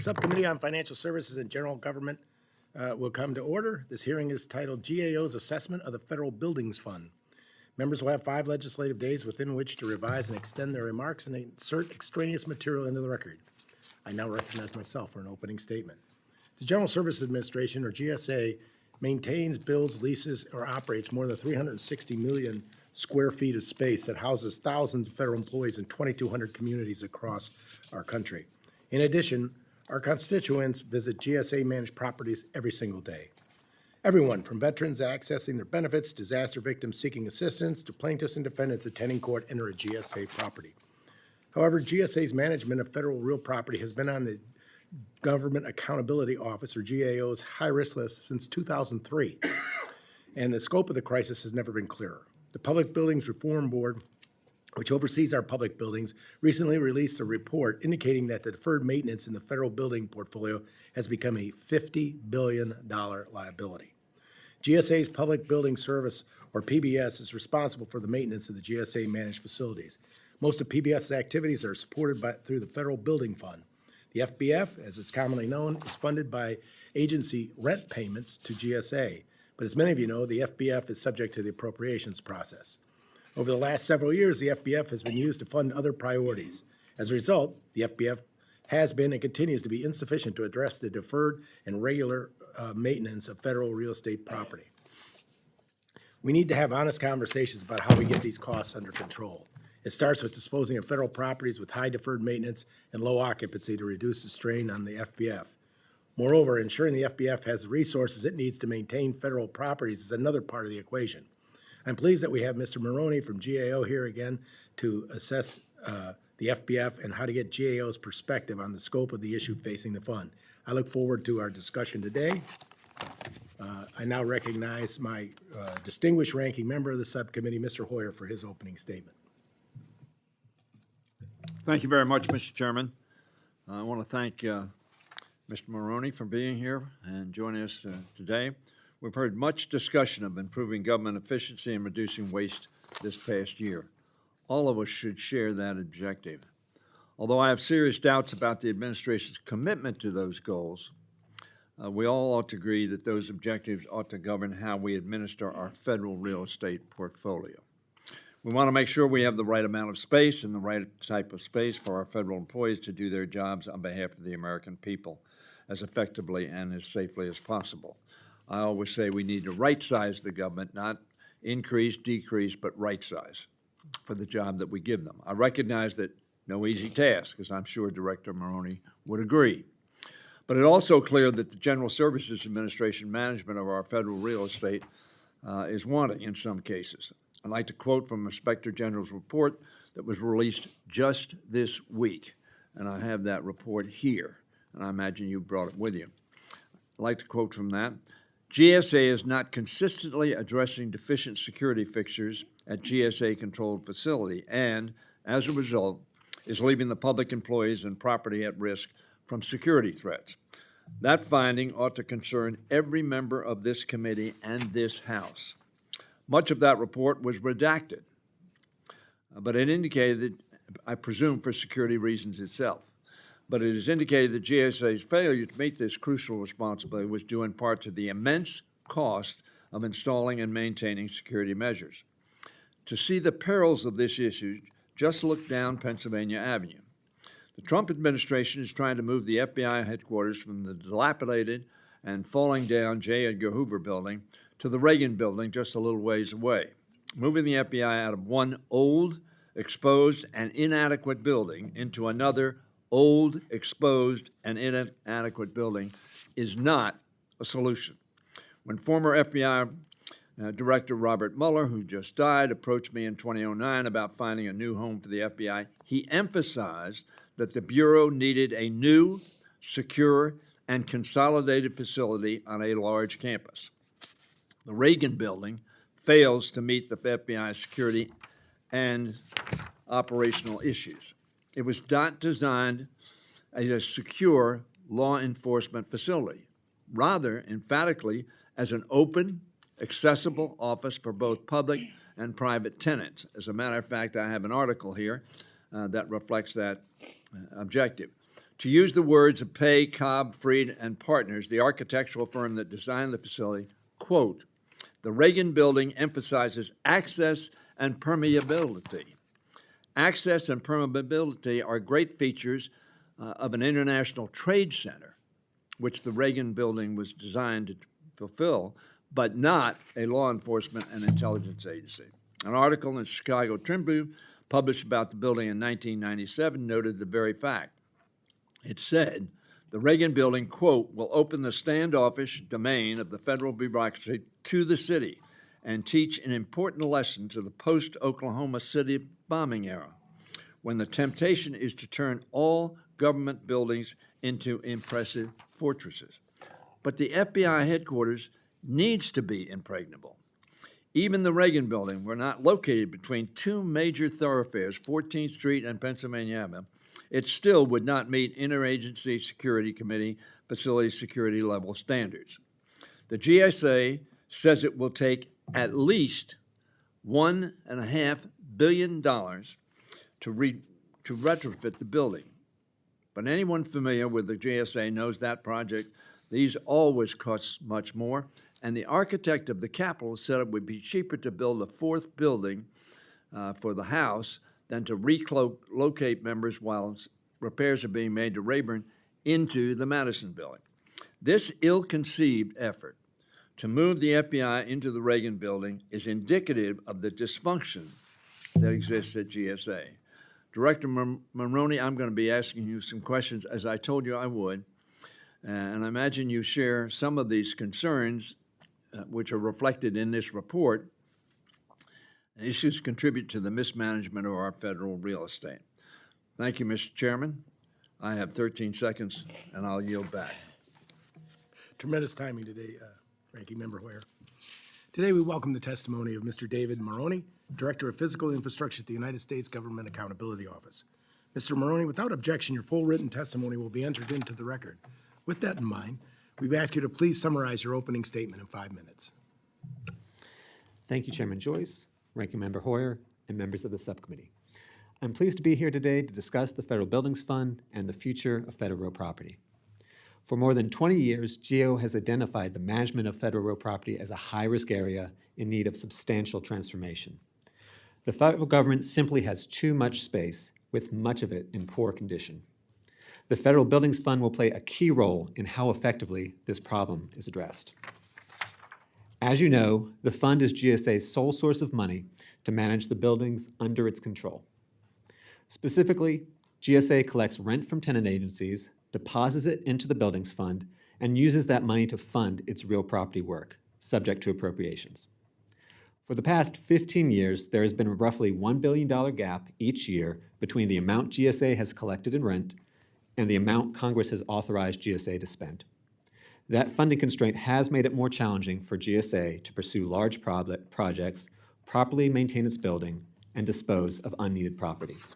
Subcommittee on Financial Services and General Government will come to order. This hearing is titled GAO's Assessment of the Federal Buildings Fund. Members will have 5 legislative days within which to revise and extend their remarks and insert extraneous material into the record. I now recognize myself for an opening statement. The General Services Administration, or GSA, maintains, builds, leases, or operates more than 360 million square feet of space that houses thousands of federal employees in 2,200 communities across our country. In addition, our constituents visit GSA-managed properties every single day. Everyone from veterans accessing their benefits, disaster victims seeking assistance, to plaintiffs and defendants attending court enter a GSA property. However, GSA's management of federal real property has been on the Government Accountability Office, or GAO's, high-risk list since 2003, and the scope of the crisis has never been clearer. The Public Buildings Reform Board, which oversees our public buildings, recently released a report indicating that the deferred maintenance in the federal building portfolio has become a $50 billion liability. GSA's Public Building Service, or PBS, is responsible for the maintenance of the GSA-managed facilities. Most of PBS's activities are supported through the Federal Building Fund. The FBF, as it's commonly known, is funded by agency rent payments to GSA. But as many of you know, the FBF is subject to the appropriations process. Over the last several years, the FBF has been used to fund other priorities. As a result, the FBF has been and continues to be insufficient to address the deferred and regular maintenance of federal real estate property. We need to have honest conversations about how we get these costs under control. It starts with disposing of federal properties with high deferred maintenance and low occupancy to reduce the strain on the FBF. Moreover, ensuring the FBF has the resources it needs to maintain federal properties is another part of the equation. I'm pleased that we have Mr. Maroney from GAO here again to assess the FBF and how to get GAO's perspective on the scope of the issue facing the fund. I look forward to our discussion today. I now recognize my distinguished ranking member of the subcommittee, Mr. Hoyer, for his opening statement. Thank you very much, Mr. Chairman. I want to thank Mr. Maroney for being here and joining us today. We've heard much discussion of improving government efficiency and reducing waste this past year. All of us should share that objective. Although I have serious doubts about the administration's commitment to those goals, we all ought to agree that those objectives ought to govern how we administer our federal real estate portfolio. We want to make sure we have the right amount of space and the right type of space for our federal employees to do their jobs on behalf of the American people as effectively and as safely as possible. I always say we need to right-size the government, not increase, decrease, but right-size for the job that we give them. I recognize that no easy task, as I'm sure Director Maroney would agree. But it's also clear that the General Services Administration management of our federal real estate is wanting in some cases. I'd like to quote from Inspector General's report that was released just this week, and I have that report here, and I imagine you brought it with you. I'd like to quote from that. GSA is not consistently addressing deficient security fixtures at GSA-controlled facility and, as a result, is leaving the public employees and property at risk from security threats. That finding ought to concern every member of this committee and this House. Much of that report was redacted, but it indicated that, I presume for security reasons itself, but it is indicated that GSA's failure to meet this crucial responsibility was due in part to the immense cost of installing and maintaining security measures. To see the perils of this issue, just look down Pennsylvania Avenue. The Trump administration is trying to move the FBI headquarters from the dilapidated and falling down J. Edgar Hoover building to the Reagan building just a little ways away. Moving the FBI out of one old, exposed, and inadequate building into another old, exposed, and inadequate building is not a solution. When former FBI Director Robert Mueller, who just died, approached me in 2009 about finding a new home for the FBI, he emphasized that the Bureau needed a new, secure, and consolidated facility on a large campus. The Reagan building fails to meet the FBI security and operational issues. It was not designed as a secure law enforcement facility, rather, emphatically, as an open, accessible office for both public and private tenants. As a matter of fact, I have an article here that reflects that objective. To use the words of Pei, Cobb, Fried, and Partners, the architectural firm that designed the facility, quote, "The Reagan building emphasizes access and permeability. Access and permeability are great features of an international trade center, which the Reagan building was designed to fulfill, but not a law enforcement and intelligence agency." An article in the Chicago Tribune published about the building in 1997 noted the very fact. It said, "The Reagan building, quote, will open the standoffish domain of the federal bureaucracy to the city and teach an important lesson to the post-Oklahoma City bombing era, when the temptation is to turn all government buildings into impressive fortresses. But the FBI headquarters needs to be impregnable. Even the Reagan building, were not located between two major thoroughfares, 14th Street and Pennsylvania Avenue, it still would not meet Interagency Security Committee facility security level standards. The GSA says it will take at least $1.5 billion to retrofit the building. But anyone familiar with the GSA knows that project, these always cost much more, and the architect of the Capitol said it would be cheaper to build a fourth building for the House than to relocate members while repairs are being made to Rayburn into the Madison building. This ill-conceived effort to move the FBI into the Reagan building is indicative of the dysfunction that exists at GSA. Director Maroney, I'm going to be asking you some questions, as I told you I would, and I imagine you share some of these concerns which are reflected in this report. Issues contribute to the mismanagement of our federal real estate. Thank you, Mr. Chairman. I have 13 seconds, and I'll yield back. Tremendous timing today, Ranking Member Hoyer. Today, we welcome the testimony of Mr. David Maroney, Director of Physical Infrastructure at the United States Government Accountability Office. Mr. Maroney, without objection, your full written testimony will be entered into the record. With that in mind, we ask you to please summarize your opening statement in 5 minutes. Thank you, Chairman Joyce, Ranking Member Hoyer, and members of the subcommittee. I'm pleased to be here today to discuss the Federal Buildings Fund and the future of federal real property. For more than 20 years, GAO has identified the management of federal real property as a high-risk area in need of substantial transformation. The federal government simply has too much space, with much of it in poor condition. The Federal Buildings Fund will play a key role in how effectively this problem is addressed. As you know, the fund is GSA's sole source of money to manage the buildings under its control. Specifically, GSA collects rent from tenant agencies, deposits it into the Buildings Fund, and uses that money to fund its real property work, subject to appropriations. For the past 15 years, there has been a roughly $1 billion gap each year between the amount GSA has collected in rent and the amount Congress has authorized GSA to spend. That funding constraint has made it more challenging for GSA to pursue large projects, properly maintain its building, and dispose of unneeded properties.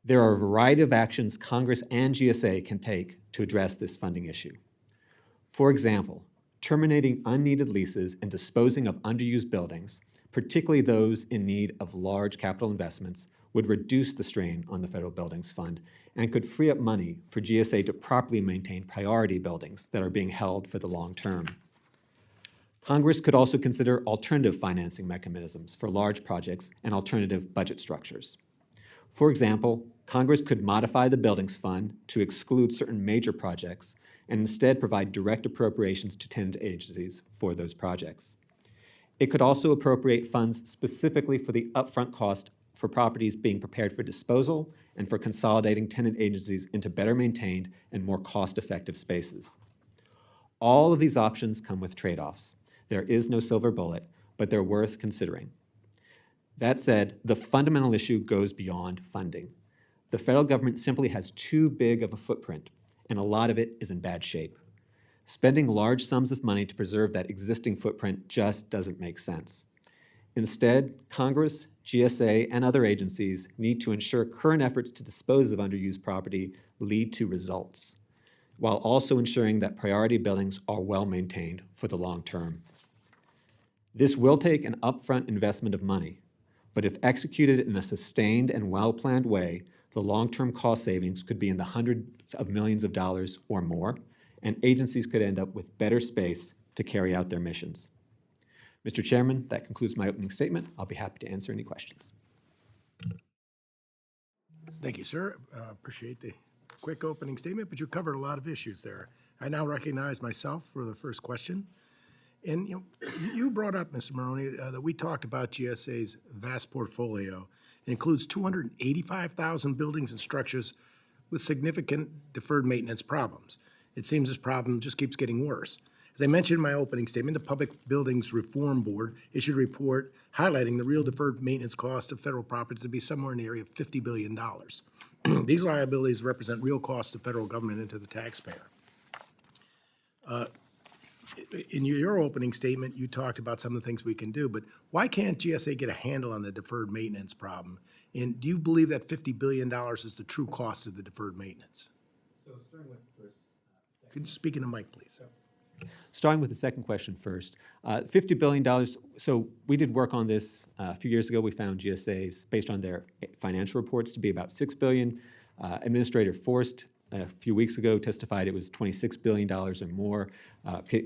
There are a variety of actions Congress and GSA can take to address this funding issue. For example, terminating unneeded leases and disposing of underused buildings, particularly those in need of large capital investments, would reduce the strain on the Federal Buildings Fund and could free up money for GSA to properly maintain priority buildings that are being held for the long term. Congress could also consider alternative financing mechanisms for large projects and alternative budget structures. For example, Congress could modify the Buildings Fund to exclude certain major projects and instead provide direct appropriations to tenant agencies for those projects. It could also appropriate funds specifically for the upfront cost for properties being prepared for disposal and for consolidating tenant agencies into better maintained and more cost-effective spaces. All of these options come with trade-offs. There is no silver bullet, but they're worth considering. That said, the fundamental issue goes beyond funding. The federal government simply has too big of a footprint, and a lot of it is in bad shape. Spending large sums of money to preserve that existing footprint just doesn't make sense. Instead, Congress, GSA, and other agencies need to ensure current efforts to dispose of underused property lead to results, while also ensuring that priority buildings are well maintained for the long term. This will take an upfront investment of money, but if executed in a sustained and well-planned way, the long-term cost savings could be in the hundreds of millions of dollars or more, and agencies could end up with better space to carry out their missions. Mr. Chairman, that concludes my opening statement. I'll be happy to answer any questions. Thank you, sir. Appreciate the quick opening statement, but you covered a lot of issues there. I now recognize myself for the first question. And you brought up, Mr. Maroney, that we talked about GSA's vast portfolio. It includes 285,000 buildings and structures with significant deferred maintenance problems. It seems this problem just keeps getting worse. As I mentioned in my opening statement, the Public Buildings Reform Board issued a report highlighting the real deferred maintenance cost of federal properties to be somewhere in the area of $50 billion. These liabilities represent real costs to federal government and to the taxpayer. In your opening statement, you talked about some of the things we can do, but why can't GSA get a handle on the deferred maintenance problem? And do you believe that $50 billion is the true cost of the deferred maintenance? So starting with the first. Could you speak in the mic, please? Starting with the second question first, $50 billion, so we did work on this a few years ago. We found GSA's, based on their financial reports, to be about $6 billion. Administrator Forrest, a few weeks ago, testified it was $26 billion or more.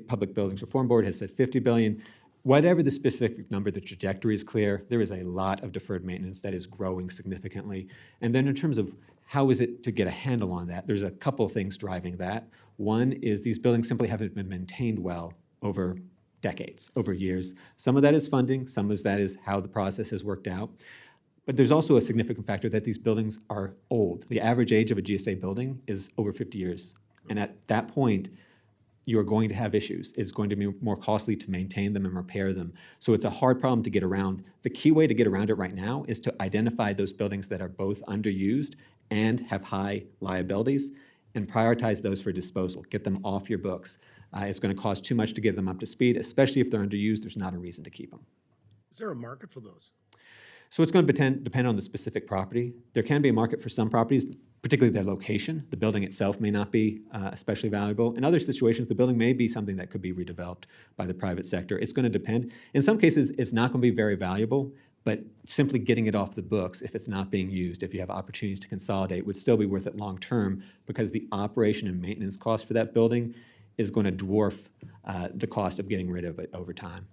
Public Buildings Reform Board has said $50 billion. Whatever the specific number, the trajectory is clear. There is a lot of deferred maintenance that is growing significantly. And then in terms of how is it to get a handle on that, there's a couple of things driving that. One is these buildings simply haven't been maintained well over decades, over years. Some of that is funding, some of that is how the process has worked out. But there's also a significant factor that these buildings are old. The average age of a GSA building is over 50 years. And at that point, you're going to have issues. It's going to be more costly to maintain them and repair them. So it's a hard problem to get around. The key way to get around it right now is to identify those buildings that are both underused and have high liabilities and prioritize those for disposal. Get them off your books. It's going to cost too much to get them up to speed, especially if they're underused. There's not a reason to keep them. Is there a market for those? So it's going to depend on the specific property. There can be a market for some properties, particularly their location. The building itself may not be especially valuable. In other situations, the building may be something that could be redeveloped by the private sector. It's going to depend. In some cases, it's not going to be very valuable, but simply getting it off the books, if it's not being used, if you have opportunities to consolidate, would still be worth it long term because the operation and maintenance cost for that building is going to dwarf the cost of getting rid of it over time.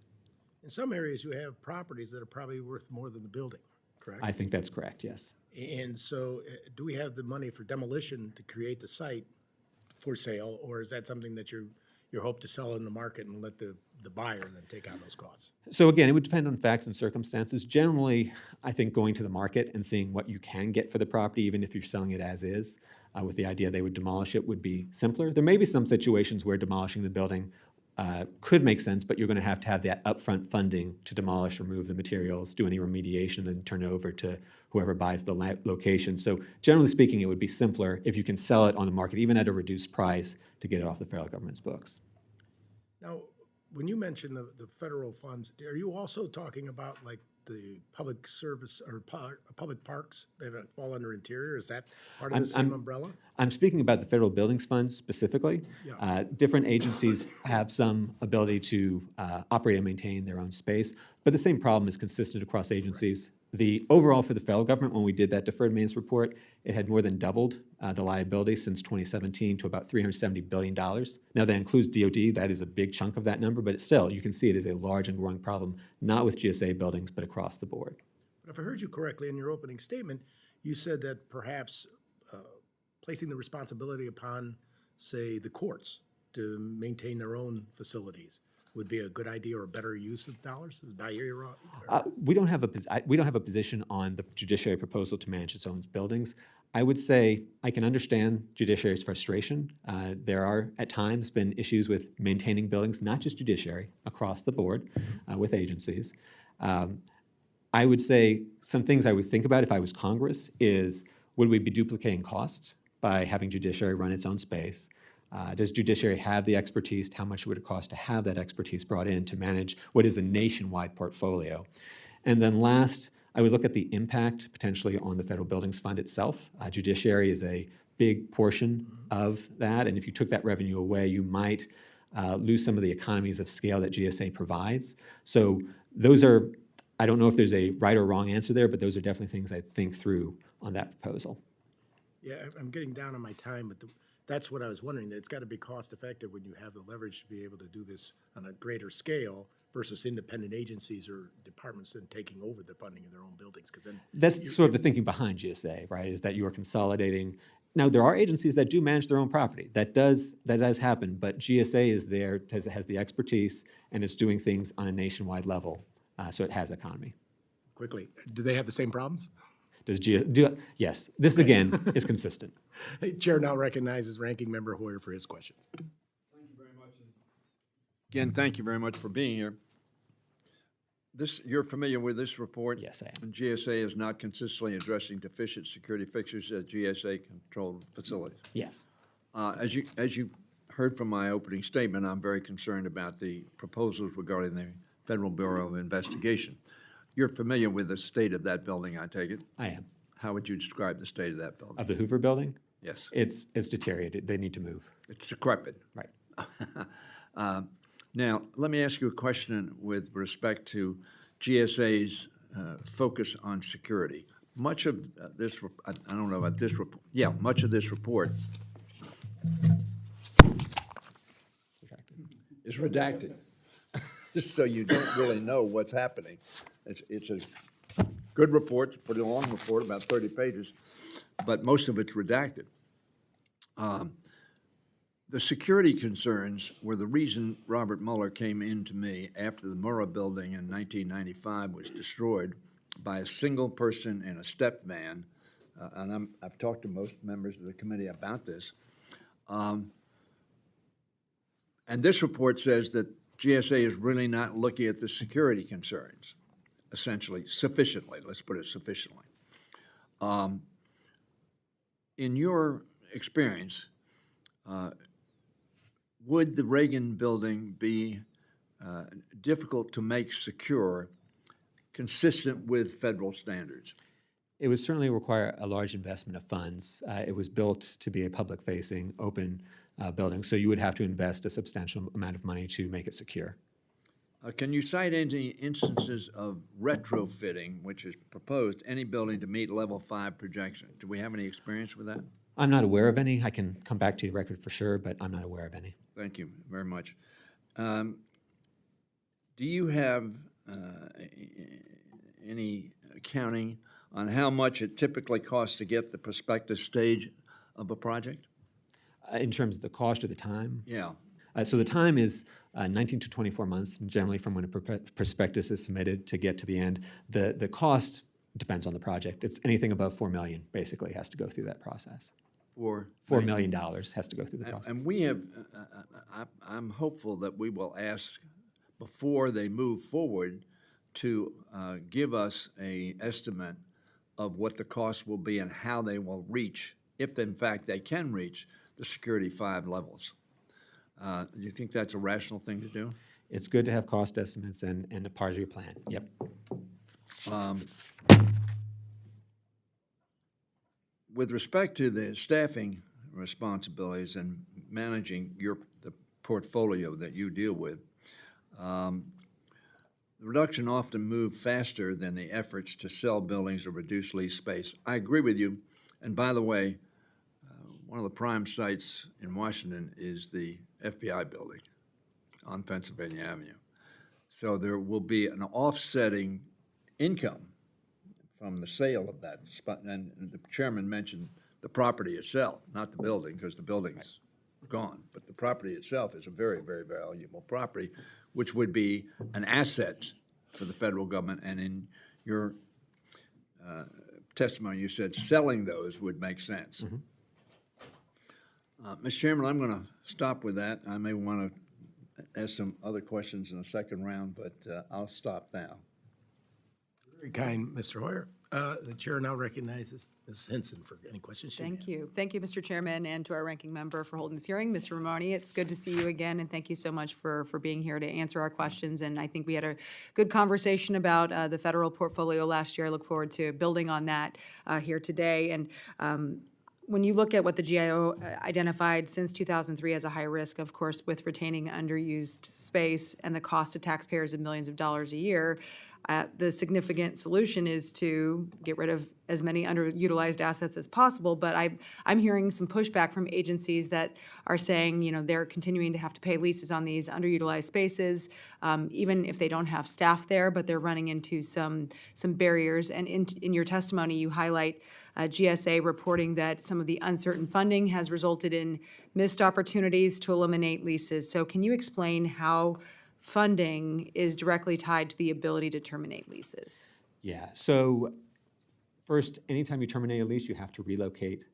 In some areas, you have properties that are probably worth more than the building, correct? I think that's correct, yes. And so do we have the money for demolition to create the site for sale, or is that something that you hope to sell in the market and let the buyer then take on those costs? So again, it would depend on facts and circumstances. Generally, I think going to the market and seeing what you can get for the property, even if you're selling it as is, with the idea they would demolish it, would be simpler. There may be some situations where demolishing the building could make sense, but you're going to have that upfront funding to demolish, remove the materials, do any remediation, then turn it over to whoever buys the location. So generally speaking, it would be simpler if you can sell it on the market, even at a reduced price, to get it off the federal government's books. Now, when you mention the federal funds, are you also talking about like the public service or public parks that fall under interior? Is that part of the same umbrella? I'm speaking about the Federal Buildings Fund specifically. Yeah. Different agencies have some ability to operate and maintain their own space, but the same problem is consistent across agencies. The overall for the federal government, when we did that deferred maintenance report, it had more than doubled the liability since 2017 to about $370 billion. Now that includes DOD, that is a big chunk of that number, but still, you can see it is a large and growing problem, not with GSA buildings, but across the board. But if I heard you correctly in your opening statement, you said that perhaps placing the responsibility upon, say, the courts to maintain their own facilities would be a good idea or a better use of dollars? Did I hear you wrong? We don't have a position on the judiciary proposal to manage its own buildings. I would say I can understand judiciary's frustration. There are at times been issues with maintaining buildings, not just judiciary, across the board with agencies. I would say some things I would think about if I was Congress is, would we be duplicating costs by having judiciary run its own space? Does judiciary have the expertise? How much would it cost to have that expertise brought in to manage what is a nationwide portfolio? And then last, I would look at the impact potentially on the Federal Buildings Fund itself. Judiciary is a big portion of that, and if you took that revenue away, you might lose some of the economies of scale that GSA provides. So those are, I don't know if there's a right or wrong answer there, but those are definitely things I think through on that proposal. Yeah, I'm getting down on my time, but that's what I was wondering. It's got to be cost effective when you have the leverage to be able to do this on a greater scale versus independent agencies or departments then taking over the funding of their own buildings, because then. That's sort of the thinking behind GSA, right? Is that you are consolidating. Now, there are agencies that do manage their own property. That does happen, but GSA is there, has the expertise, and is doing things on a nationwide level, so it has economy. Quickly, do they have the same problems? Does yes, this again is consistent. Chair now recognizes Ranking Member Hoyer for his questions. Thank you very much. Again, thank you very much for being here. You're familiar with this report? Yes, I am. And GSA is not consistently addressing deficient security fixtures at GSA-controlled facilities. Yes. As you heard from my opening statement, I'm very concerned about the proposals regarding the Federal Bureau of Investigation. You're familiar with the state of that building, I take it? I am. How would you describe the state of that building? Of the Hoover building? Yes. It's deteriorated. They need to move. It's decrepit. Right. Now, let me ask you a question with respect to GSA's focus on security. Much of this, I don't know about this report. Yeah, much of this report is redacted, just so you don't really know what's happening. It's a good report, it's a pretty long report, about 30 pages, but most of it's redacted. The security concerns were the reason Robert Mueller came in to me after the Murrah building in 1995 was destroyed by a single person in a step van, and I've talked to most members of the committee about this. And this report says that GSA is really not looking at the security concerns, essentially, sufficiently. Let's put it sufficiently. In your experience, would the Reagan building be difficult to make secure, consistent with federal standards? It would certainly require a large investment of funds. It was built to be a public-facing, open building, so you would have to invest a substantial amount of money to make it secure. Can you cite any instances of retrofitting, which is proposed, any building to meet level 5 projection? Do we have any experience with that? I'm not aware of any. I can come back to the record for sure, but I'm not aware of any. Thank you very much. Do you have any accounting on how much it typically costs to get the prospective stage of a project? In terms of the cost or the time? Yeah. So the time is 19 to 24 months, generally from when a prospectus is submitted to get to the end. The cost depends on the project. It's anything above $4 million, basically, has to go through that process. $4 million has to go through the process. And we have, I'm hopeful that we will ask, before they move forward, to give us an estimate of what the cost will be and how they will reach, if in fact they can reach, the Security 5 levels. Do you think that's a rational thing to do? It's good to have cost estimates and a part of your plan. Yep. With respect to the staffing responsibilities and managing the portfolio that you deal with, the reduction often moved faster than the efforts to sell buildings or reduce lease space. I agree with you. And by the way, one of the prime sites in Washington is the FBI building on Pennsylvania Avenue. So there will be an offsetting income from the sale of that spot. And the chairman mentioned the property itself, not the building, because the building's gone. But the property itself is a very, very valuable property, which would be an asset for the federal government. And in your testimony, you said selling those would make sense. Mm-hmm. Mr. Chairman, I'm going to stop with that. I may want to ask some other questions in the second round, but I'll stop now. Very kind, Mr. Hoyer. The chair now recognizes Ms. Henson for any questions she may have. Thank you. Thank you, Mr. Chairman, and to our ranking member for holding this hearing. Mr. Ramoni, it's good to see you again, and thank you so much for being here to answer our questions. And I think we had a good conversation about the federal portfolio last year. I look forward to building on that here today. And when you look at what the GIO identified since 2003 as a high risk, of course, with retaining underused space and the cost to taxpayers of millions of dollars a year, The significant solution is to get rid of as many underutilized assets as possible, but I'm hearing some pushback from agencies that are saying, they're continuing to have to pay leases on these underutilized spaces, even if they don't have staff there, but they're running into some barriers. And in your testimony, you highlight GSA reporting that some of the uncertain funding has resulted in missed opportunities to eliminate leases. So can you explain how funding is directly tied to the ability to terminate leases? Yeah, so first, anytime you terminate a lease, you have to relocate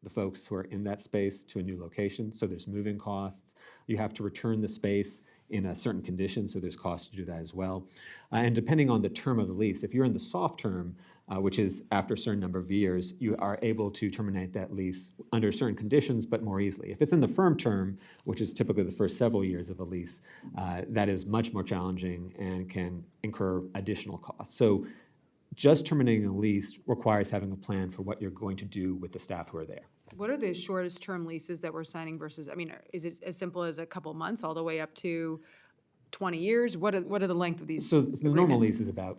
the folks who are in that space to a new location. So there's moving costs. You have to return the space in a certain condition, so there's costs to do that as well. And depending on the term of the lease, if you're in the soft term, which is after a certain number of years, you are able to terminate that lease under certain conditions, but more easily. If it's in the firm term, which is typically the first several years of a lease, that is much more challenging and can incur additional costs. So just terminating a lease requires having a plan for what you're going to do with the staff who are there. What are the shortest term leases that we're signing versus, is it as simple as a couple months all the way up to 20 years? What are the length of these So the normal agreements? lease is about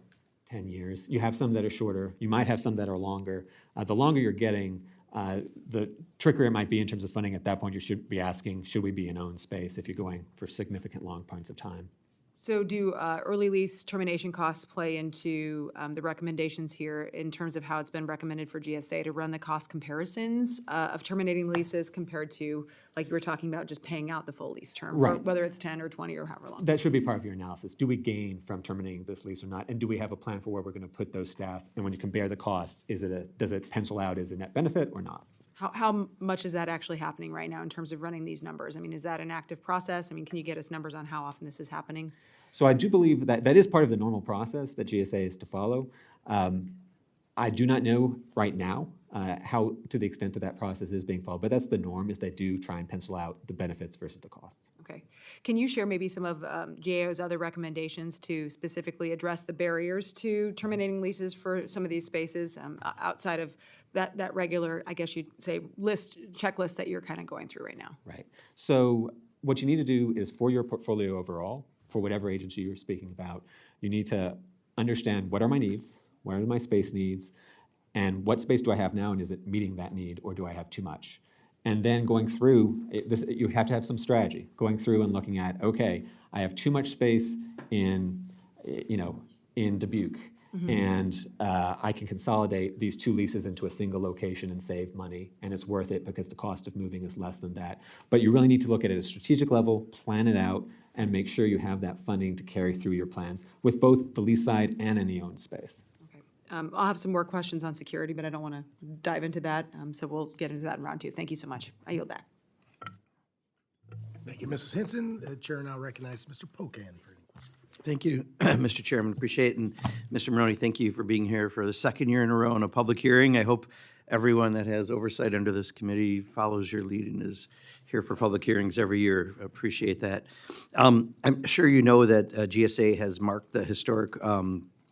10 years. You have some that are shorter. You might have some that are longer. The longer you're getting, the trickier it might be in terms of funding. At that point, you should be asking, should we be in owned space if you're going for significant long points of time? So do early lease termination costs play into the recommendations here in terms of how it's been recommended for GSA to run the cost comparisons of terminating leases compared to, like you were talking about, just paying out the full lease term, Right. whether it's 10 or 20 or however long? That should be part of your analysis. Do we gain from terminating this lease or not? And do we have a plan for where we're going to put those staff? And when you compare the costs, does it pencil out as a net benefit or not? How much is that actually happening right now in terms of running these numbers? Is that an active process? Can you get us numbers on how often this is happening? So I do believe that that is part of the normal process that GSA is to follow. I do not know right now how, to the extent that that process is being followed, but that's the norm, is they do try and pencil out the benefits versus the costs. Okay. Can you share maybe some of GAO's other recommendations to specifically address the barriers to terminating leases for some of these spaces outside of that regular, I guess you'd say, checklist that you're kind of going through right now? Right. So what you need to do is, for your portfolio overall, for whatever agency you're speaking about, you need to understand, what are my needs, what are my space needs, and what space do I have now, and is it meeting that need, or do I have too much? And then going through, you have to have some strategy, going through and looking at, okay, I have too much space in Dubuque, and I can consolidate these two leases into a single location and save money, and it's worth it because the cost of moving is less than that. But you really need to look at it at a strategic level, plan it out, and make sure you have that funding to carry through your plans with both the lease side and any owned space. Okay. I'll have some more questions on security, but I don't want to dive into that, so we'll get into that in round two. Thank you so much. I yield back. Thank you, Mrs. Henson. The chair now recognizes Mr. Pocan for any questions. Thank you, Mr. Chairman. Appreciate it. And Mr. Maroney, thank you for being here for the second year in a row in a public hearing. I hope everyone that has oversight under this committee follows your lead and is here for public hearings every year. Appreciate that. I'm sure you know that GSA has marked the historic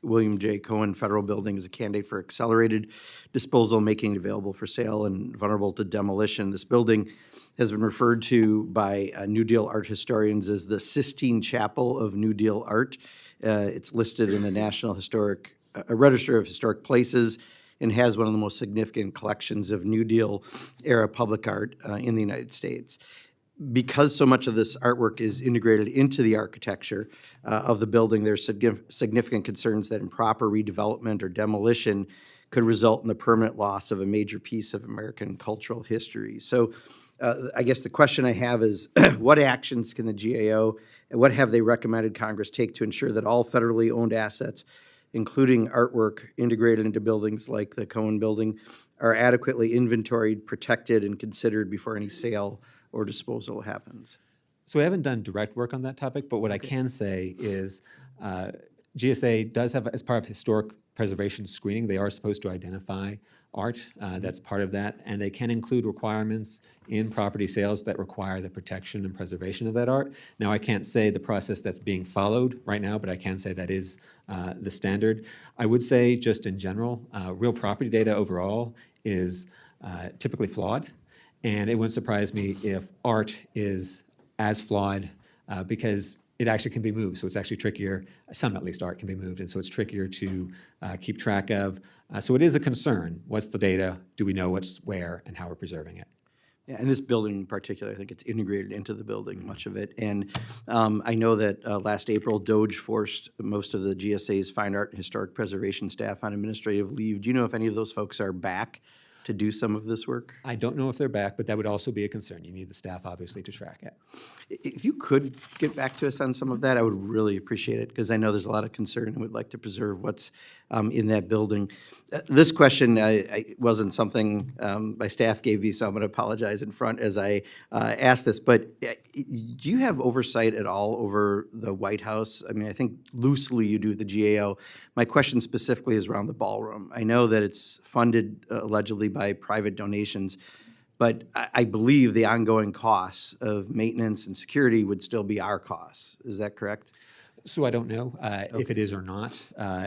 William J. Cohen Federal Building as a candidate for accelerated disposal, making it available for sale and vulnerable to demolition. This building has been referred to by New Deal art historians as the Sistine Chapel of New Deal art. It's listed in the National Historic Register of Historic Places and has one of the most significant collections of New Deal era public art in the United States. Because so much of this artwork is integrated into the architecture of the building, there's significant concerns that improper redevelopment or demolition could result in the permanent loss of a major piece of American cultural history. So I guess the question I have is, what actions can the GAO, and what have they recommended Congress take to ensure that all federally owned assets, including artwork integrated into buildings like the Cohen Building, are adequately inventoried, protected, and considered before any sale or disposal happens? So we haven't done direct work on that topic, but what I can say is GSA does have, as part of historic preservation screening, they are supposed to identify art. That's part of that. And they can include requirements in property sales that require the protection and preservation of that art. Now, I can't say the process that's being followed right now, but I can say that is the standard. I would say, just in general, real property data overall is typically flawed. And it wouldn't surprise me if art is as flawed because it actually can be moved. So it's actually trickier. Some at least art can be moved, and so it's trickier to keep track of. So it is a concern. What's the data? Do we know what's where and how we're preserving it? Yeah, and this building in particular, I think it's integrated into the building, much of it. And I know that last April, DOGE forced most of the GSA's fine art and historic preservation staff on administrative leave. Do you know if any of those folks are back to do some of this work? I don't know if they're back, but that would also be a concern. You need the staff, obviously, to track it. If you could get back to us on some of that, I would really appreciate it, because I know there's a lot of concern and would like to preserve what's in that building. This question I wasn't something my staff gave me, so I'm going to apologize in front as I ask this, but do you have oversight at all over the White House? I mean, I think loosely you do the GAO. My question specifically is around the ballroom. I know that it's funded allegedly by private donations, but I believe the ongoing costs of maintenance and security would still be our costs. Is that correct? So I don't know if it is or not.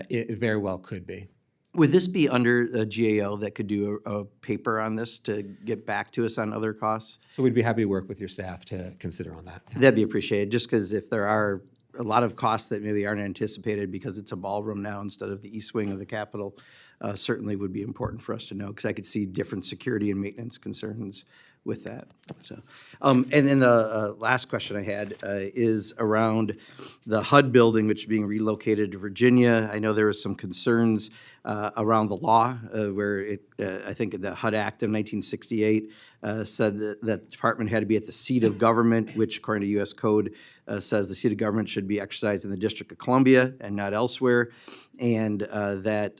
It very well could be. Would this be under a GAO that could do a paper on this to get back to us on other costs? So we'd be happy to work with your staff to consider on that. That'd be appreciated, just because if there are a lot of costs that maybe aren't anticipated because it's a ballroom now instead of the east wing of the Capitol, certainly would be important for us to know, because I could see different security and maintenance concerns with that. So, and then the last question I had is around the HUD building, which is being relocated to Virginia. I know there were some concerns around the law where it, I think the HUD Act of 1968 said that the department had to be at the seat of government, which according to U.S. Code says the seat of government should be exercised in the District of Columbia and not elsewhere, and that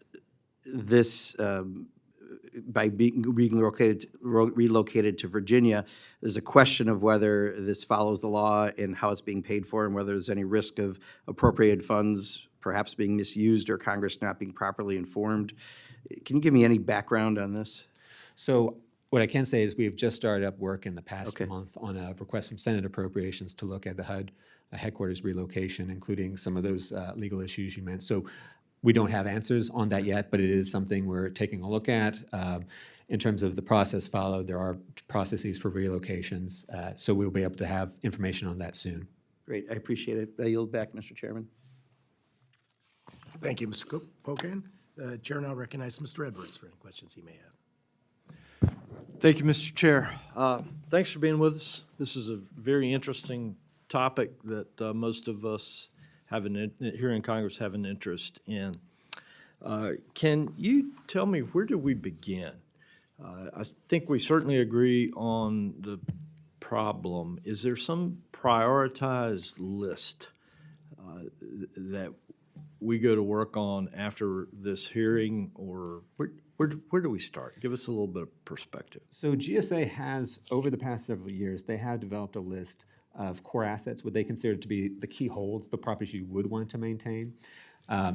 this by being relocated to Virginia, there's a question of whether this follows the law and how it's being paid for, and whether there's any risk of appropriated funds perhaps being misused or Congress not being properly informed. Can you give me any background on this? So what I can say is we've just started up work in the past Okay. month on a request from Senate Appropriations to look at the HUD headquarters relocation, including some of those legal issues you meant. So we don't have answers on that yet, but it is something we're taking a look at. In terms of the process followed, there are processes for relocations, so we'll be able to have information on that soon. Great, I appreciate it. I yield back, Mr. Chairman. Thank you, Mr. Pocan. Chair now recognizes Mr. Edwards for any questions he may have. Thank you, Mr. Chair. Thanks for being with us. This is a very interesting topic that most of us here in Congress have an interest in. Can you tell me, where do we begin? I think we certainly agree on the problem. Is there some prioritized list that we go to work on after this hearing, or where do we start? Give us a little bit of perspective. So GSA has, over the past several years, they have developed a list of core assets, what they consider to be the key holds, the properties you would want to maintain.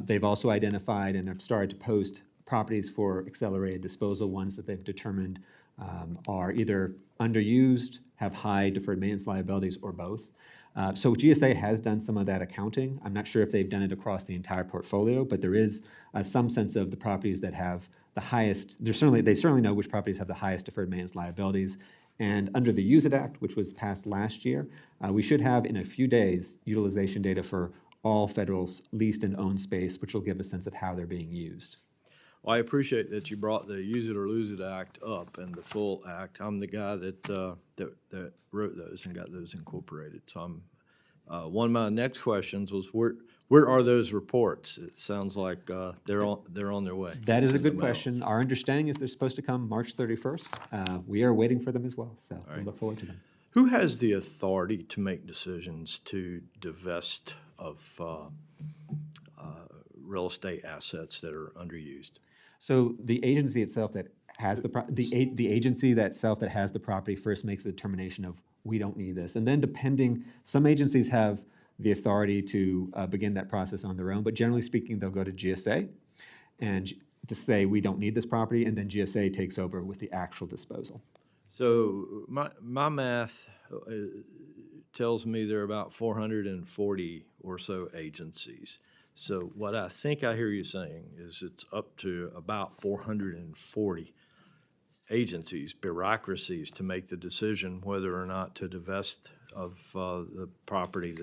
They've also identified and have started to post properties for accelerated disposal, ones that they've determined are either underused, have high deferred maintenance liabilities, or both. So GSA has done some of that accounting. I'm not sure if they've done it across the entire portfolio, but there is some sense of the properties that have the highest, they certainly know which properties have the highest deferred maintenance liabilities. And under the Use It Act, which was passed last year, we should have in a few days utilization data for all federal leased and owned space, which will give a sense of how they're being used. Well, I appreciate that you brought the Use It or Lose It Act up and the full act. I'm the guy that wrote those and got those incorporated. So one of my next questions was, where are those reports? It sounds like they're on their way. That is a good question. Our understanding is they're supposed to come March 31st. We are waiting for them as well, so we look forward to them. Who has the authority to make decisions to divest of real estate assets that are underused? So the agency itself that has the agency that has the property first makes the determination of, we don't need this, and then depending, some agencies have the authority to begin that process on their own, but generally speaking, they'll go to GSA and to say, we don't need this property, and then GSA takes over with the actual disposal. So my math tells me there are about 440 or so agencies. So what I think I hear you saying is it's up to about 440 agencies, bureaucracies, to make the decision whether or not to divest of the property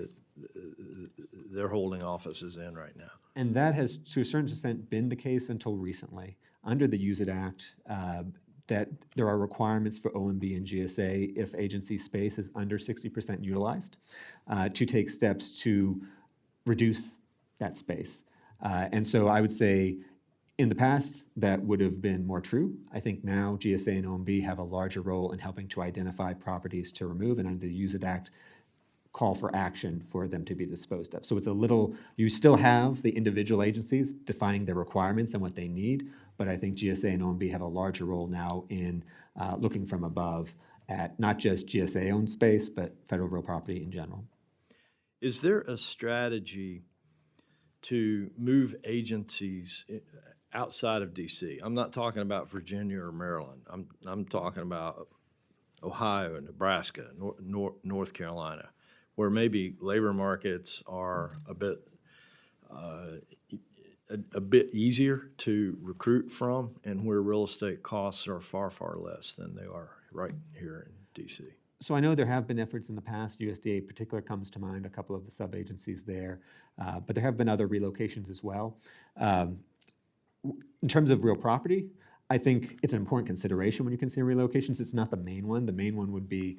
they're holding offices in right now. And that has, to a certain extent, been the case until recently. Under the Use It Act, that there are requirements for OMB and GSA, if agency space is under 60% utilized, to take steps to reduce that space. And so I would say in the past, that would have been more true. I think now GSA and OMB have a larger role in helping to identify properties to remove, and under the Use It Act, call for action for them to be disposed of. So it's a little, you still have the individual agencies defining their requirements and what they need, but I think GSA and OMB have a larger role now in looking from above at not just GSA-owned space, but federal real property in general. Is there a strategy to move agencies outside of DC? I'm not talking about Virginia or Maryland. I'm talking about Ohio, Nebraska, North Carolina, where maybe labor markets are a bit easier to recruit from, and where real estate costs are far, far less than they are right here in DC. So I know there have been efforts in the past. USDA in particular comes to mind, a couple of the sub-agencies there, but there have been other relocations as well. In terms of real property, I think it's an important consideration when you consider relocations. It's not the main one. The main one would be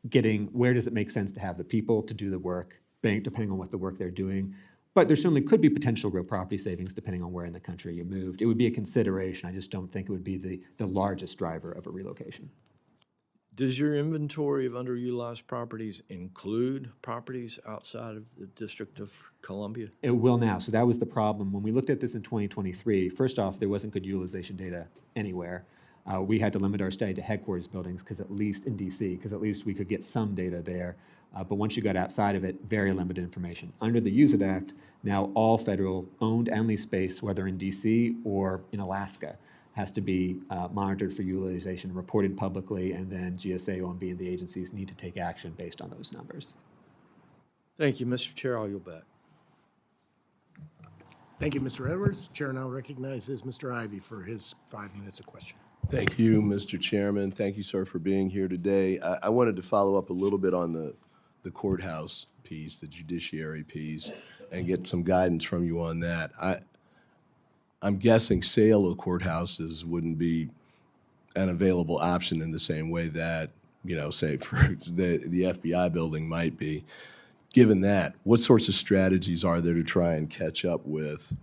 getting, where does it make sense to have the people to do the work, depending on what the work they're doing. But there certainly could be potential real property savings depending on where in the country you moved. It would be a consideration. I just don't think it would be the largest driver of a relocation. Does your inventory of underutilized properties include properties outside of the District of Columbia? It will now. So that was the problem. When we looked at this in 2023, first off, there wasn't good utilization data anywhere. We had to limit our study to headquarters buildings, because at least in DC, because at least we could get some data there. But once you got outside of it, very limited information. Under the Use It Act, now all federal owned and leased space, whether in DC or in Alaska, has to be monitored for utilization, reported publicly, and then GSA, OMB, and the agencies need to take action based on those numbers. Thank you, Mr. Chair. I'll yield back. Thank you, Mr. Edwards. Chair now recognizes Mr. Ivy for his 5 minutes of question. Thank you, Mr. Chairman. Thank you, sir, for being here today. I wanted to follow up a little bit on the courthouse piece, the judiciary piece, and get some guidance from you on that. I'm guessing sale of courthouses wouldn't be an available option in the same way that, say for the FBI building might be. Given that, what sorts of strategies are there to try and catch up with?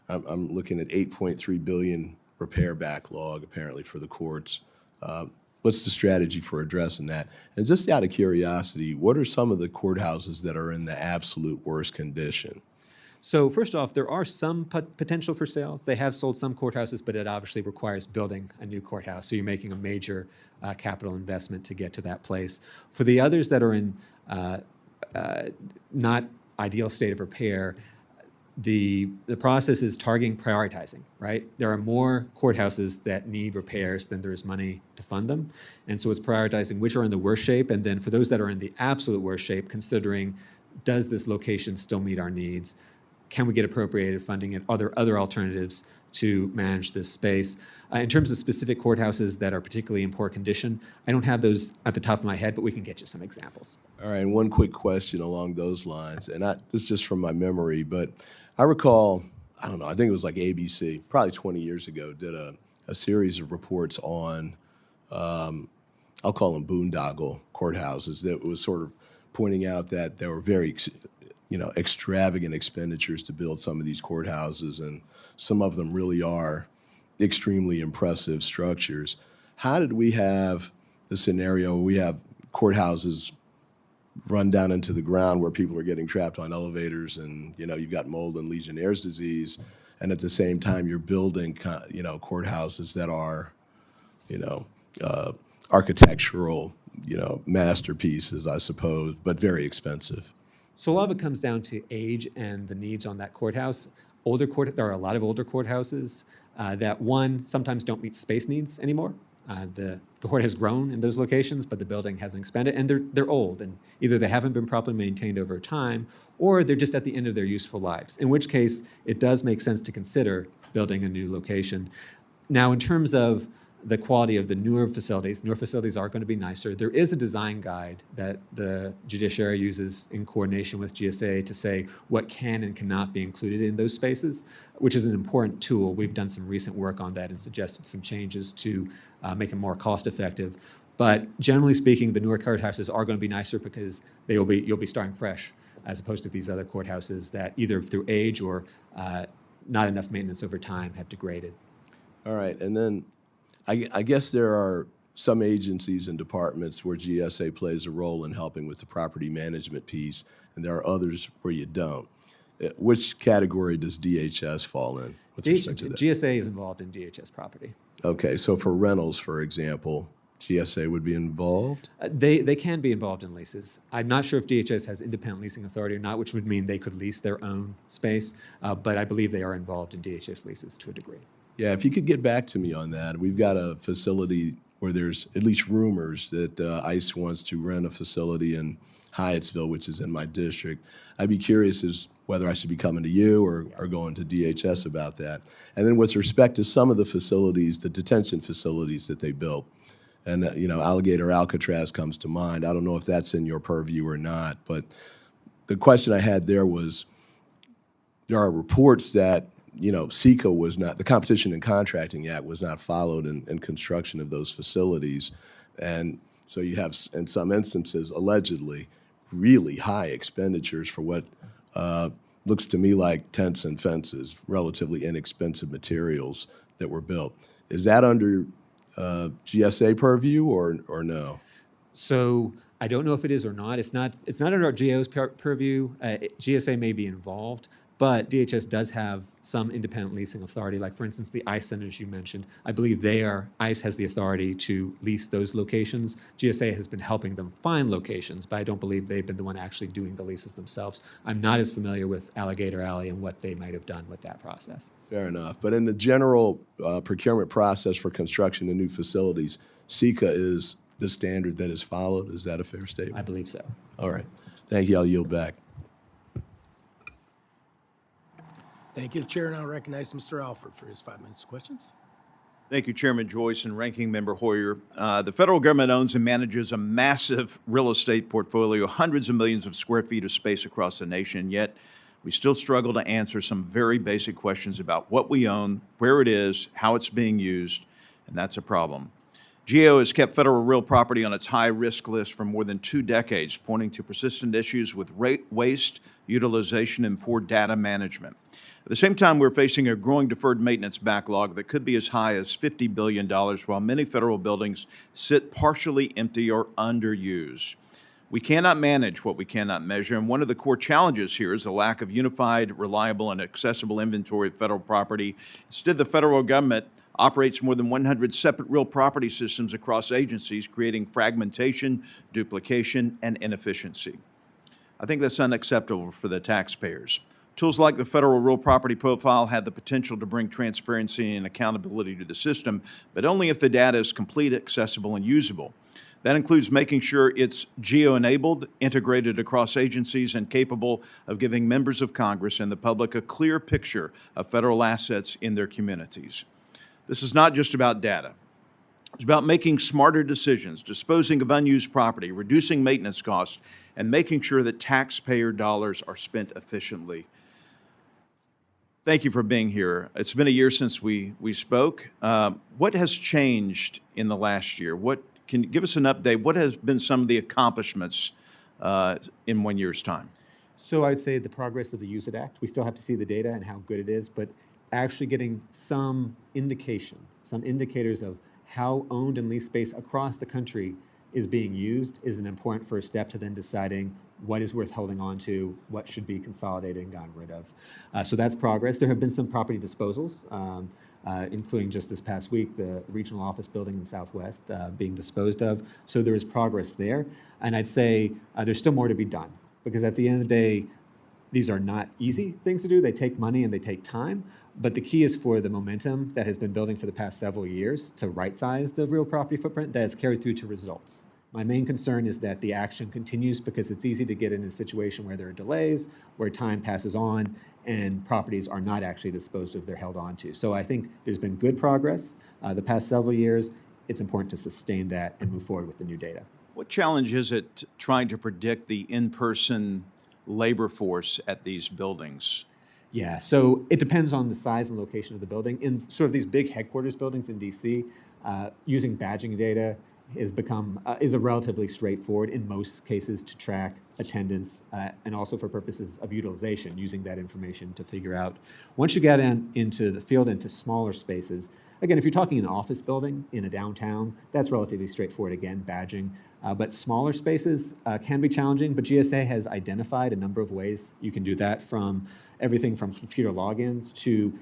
I'm looking at $8.3 billion repair backlog apparently for the courts. What's the strategy for addressing that? And just out of curiosity, what are some of the courthouses that are in the absolute worst condition? So first off, there are some potential for sales. They have sold some courthouses, but it obviously requires building a new courthouse. So you're making a major capital investment to get to that place. For the others that are in not ideal state of repair, the process is targeting prioritizing, right? There are more courthouses that need repairs than there is money to fund them. And so it's prioritizing which are in the worst shape. And then for those that are in the absolute worst shape, considering, does this location still meet our needs? Can we get appropriated funding, and other alternatives to manage this space? In terms of specific courthouses that are particularly in poor condition, I don't have those at the top of my head, but we can get you some examples. All right, and one quick question along those lines, and this is just from my memory, but I recall, I don't know, I think it was like ABC, probably 20 years ago, did a series of reports on, I'll call them boondoggle courthouses, that was sort of pointing out that there were very extravagant expenditures to build some of these courthouses, and some of them really are extremely impressive structures. How did we have the scenario where we have courthouses run down into the ground where people are getting trapped on elevators, and you've got mold and Legionnaire's disease, and at the same time you're building courthouses that are architectural masterpieces, I suppose, but very expensive? So a lot of it comes down to age and the needs on that courthouse. There are a lot of older courthouses that, one, sometimes don't meet space needs anymore. The court has grown in those locations, but the building hasn't expanded, and they're old, and either they haven't been properly maintained over time, or they're just at the end of their useful lives, in which case it does make sense to consider building a new location. Now, in terms of the quality of the newer facilities. Newer facilities are going to be nicer. There is a design guide that the judiciary uses in coordination with GSA to say what can and cannot be included in those spaces, which is an important tool. We've done some recent work on that and suggested some changes to make it more cost-effective. But generally speaking, the newer courthouses are going to be nicer because you'll be starting fresh, as opposed to these other courthouses that either through age or not enough maintenance over time have degraded. All right, and then I guess there are some agencies and departments where GSA plays a role in helping with the property management piece, and there are others where you don't. Which category does DHS fall in with respect to that? GSA is involved in DHS property. Okay, so for rentals, for example, GSA would be involved? They can be involved in leases. I'm not sure if DHS has independent leasing authority or not, which would mean they could lease their own space, but I believe they are involved in DHS leases to a degree. Yeah, if you could get back to me on that. We've got a facility where there's at least rumors that ICE wants to rent a facility in Hyattsville, which is in my district. I'd be curious as whether I should be coming to you or going to DHS about that. And then with respect to some of the facilities, the detention facilities that they built, and Alligator Alcatraz comes to mind. I don't know if that's in your purview or not, but the question I had there was, there are reports that CEQA was not, the Competition and Contracting Act was not followed in construction of those facilities. And so you have, in some instances, allegedly, really high expenditures for what looks to me like tents and fences, relatively inexpensive materials that were built. Is that under GSA purview or no? So I don't know if it is or not. It's not under our GAO's purview. GSA may be involved, but DHS does have some independent leasing authority. Like, for instance, the ICE centers you mentioned. I believe ICE has the authority to lease those locations. GSA has been helping them find locations, but I don't believe they've been the one actually doing the leases themselves. I'm not as familiar with Alligator Alley and what they might have done with that process. Fair enough. But in the general procurement process for construction of new facilities, CEQA is the standard that is followed. Is that a fair statement? I believe so. All right. Thank you. I'll yield back. Thank you. The chair now recognizes Mr. Alford for his 5 minutes of questions. Thank you, Chairman Joyce and Ranking Member Hoyer. The federal government owns and manages a massive real estate portfolio, hundreds of millions of square feet of space across the nation, yet we still struggle to answer some very basic questions about what we own, where it is, how it's being used, and that's a problem. GAO has kept federal real property on its high-risk list for more than 2 decades, pointing to persistent issues with waste, utilization, and poor data management. At the same time, we're facing a growing deferred maintenance backlog that could be as high as $50 billion, while many federal buildings sit partially empty or underused. We cannot manage what we cannot measure, and one of the core challenges here is the lack of unified, reliable, and accessible inventory of federal property. Instead, the federal government operates more than 100 separate real property systems across agencies, creating fragmentation, duplication, and inefficiency. I think that's unacceptable for the taxpayers. Tools like the Federal Real Property Profile have the potential to bring transparency and accountability to the system, but only if the data is complete, accessible, and usable. That includes making sure it's geo-enabled, integrated across agencies, and capable of giving members of Congress and the public a clear picture of federal assets in their communities. This is not just about data. It's about making smarter decisions, disposing of unused property, reducing maintenance costs, and making sure that taxpayer dollars are spent efficiently. Thank you for being here. It's been a year since we spoke. What has changed in the last year? Can you give us an update? What has been some of the accomplishments in 1 year's time? So I'd say the progress of the Use It Act. We still have to see the data and how good it is, but actually getting some indication, some indicators of how owned and leased space across the country is being used is an important first step to then deciding what is worth holding on to, what should be consolidated and gotten rid of. So that's progress. There have been some property disposals, including just this past week, the regional office building in Southwest being disposed of. So there is progress there. And I'd say there's still more to be done, because at the end of the day, these are not easy things to do. They take money and they take time. But the key is for the momentum that has been building for the past several years to right-size the real property footprint that has carried through to results. My main concern is that the action continues, because it's easy to get in a situation where there are delays, where time passes on, and properties are not actually disposed of, they're held onto. So I think there's been good progress the past several years. It's important to sustain that and move forward with the new data. What challenge is it trying to predict the in-person labor force at these buildings? Yeah, so it depends on the size and location of the building. In sort of these big headquarters buildings in DC, using badging data is a relatively straightforward in most cases to track attendance and also for purposes of utilization, using that information to figure out. Once you get into the field, into smaller spaces, again, if you're talking an office building in a downtown, that's relatively straightforward, again, badging. But smaller spaces can be challenging, but GSA has identified a number of ways you can do that, from everything from computer logins to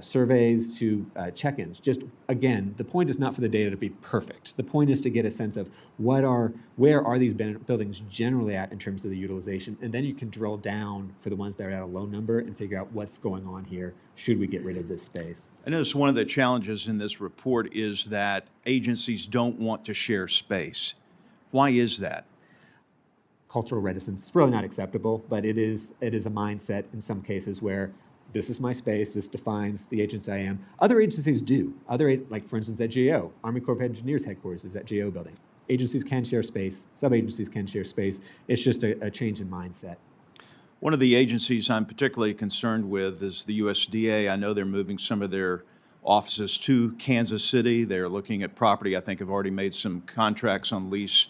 surveys to check-ins. Just, again, the point is not for the data to be perfect. The point is to get a sense of where are these buildings generally at in terms of the utilization, and then you can drill down for the ones that are at a low number and figure out what's going on here. Should we get rid of this space? I notice one of the challenges in this report is that agencies don't want to share space. Why is that? Cultural reticence. It's really not acceptable, but it is a mindset in some cases where this is my space, this defines the agency I am. Other agencies do. Like for instance at GAO, Army Corps of Engineers headquarters is at GAO building. Agencies can share space, sub-agencies can share space. It's just a change in mindset. One of the agencies I'm particularly concerned with is the USDA. I know they're moving some of their offices to Kansas City. They're looking at property. I think have already made some contracts on lease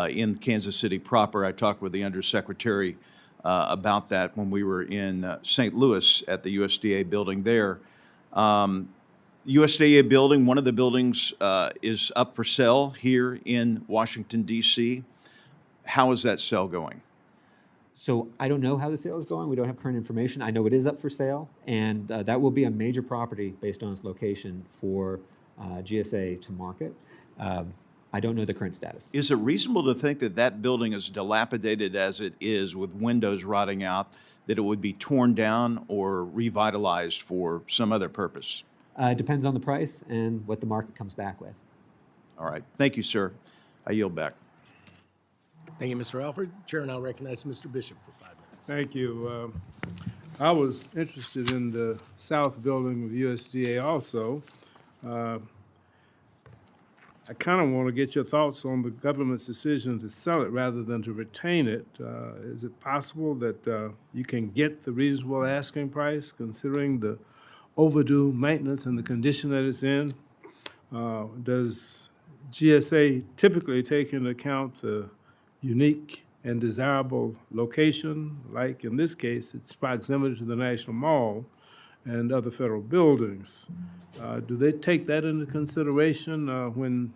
in Kansas City proper. I talked with the Undersecretary about that when we were in St. Louis at the USDA building there. USDA building, one of the buildings is up for sale here in Washington, D.C. How is that sale going? So I don't know how the sale is going. We don't have current information. I know it is up for sale, and that will be a major property based on its location for GSA to market. I don't know the current status. Is it reasonable to think that that building, as dilapidated as it is with windows rotting out, that it would be torn down or revitalized for some other purpose? It depends on the price and what the market comes back with. All right. Thank you, sir. I yield back. Thank you, Mr. Alford. Chair now recognizes Mr. Bishop for 5 minutes. Thank you. I was interested in the south building of USDA also. I kind of want to get your thoughts on the government's decision to sell it rather than to retain it. Is it possible that you can get the reasonable asking price considering the overdue maintenance and the condition that it's in? Does GSA typically take into account the unique and desirable location, like in this case, its proximity to the National Mall and other federal buildings? Do they take that into consideration when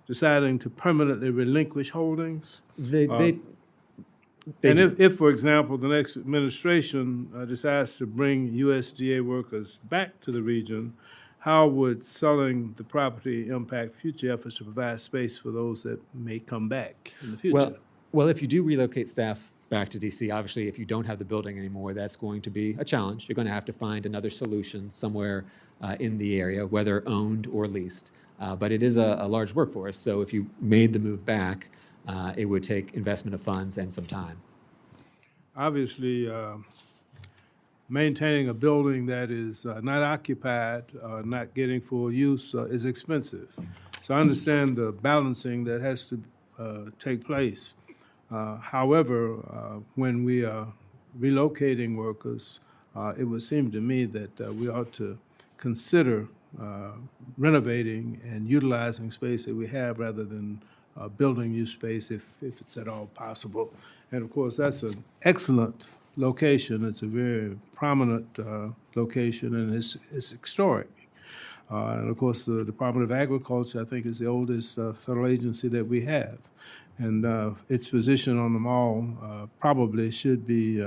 deciding to permanently relinquish holdings? And if, for example, the next administration decides to bring USDA workers back to the region, how would selling the property impact future efforts to provide space for those that may come back in the future? Well, if you do relocate staff back to DC, obviously, if you don't have the building anymore, that's going to be a challenge. You're going to have to find another solution somewhere in the area, whether owned or leased. But it is a large workforce, so if you made the move back, it would take investment of funds and some time. Obviously, maintaining a building that is not occupied, not getting full use is expensive. So I understand the balancing that has to take place. However, when we are relocating workers, it would seem to me that we ought to consider renovating and utilizing space that we have rather than building new space if it's at all possible. And of course, that's an excellent location. It's a very prominent location, and it's historic. And of course, the Department of Agriculture, I think, is the oldest federal agency that we have. And its position on the mall probably should be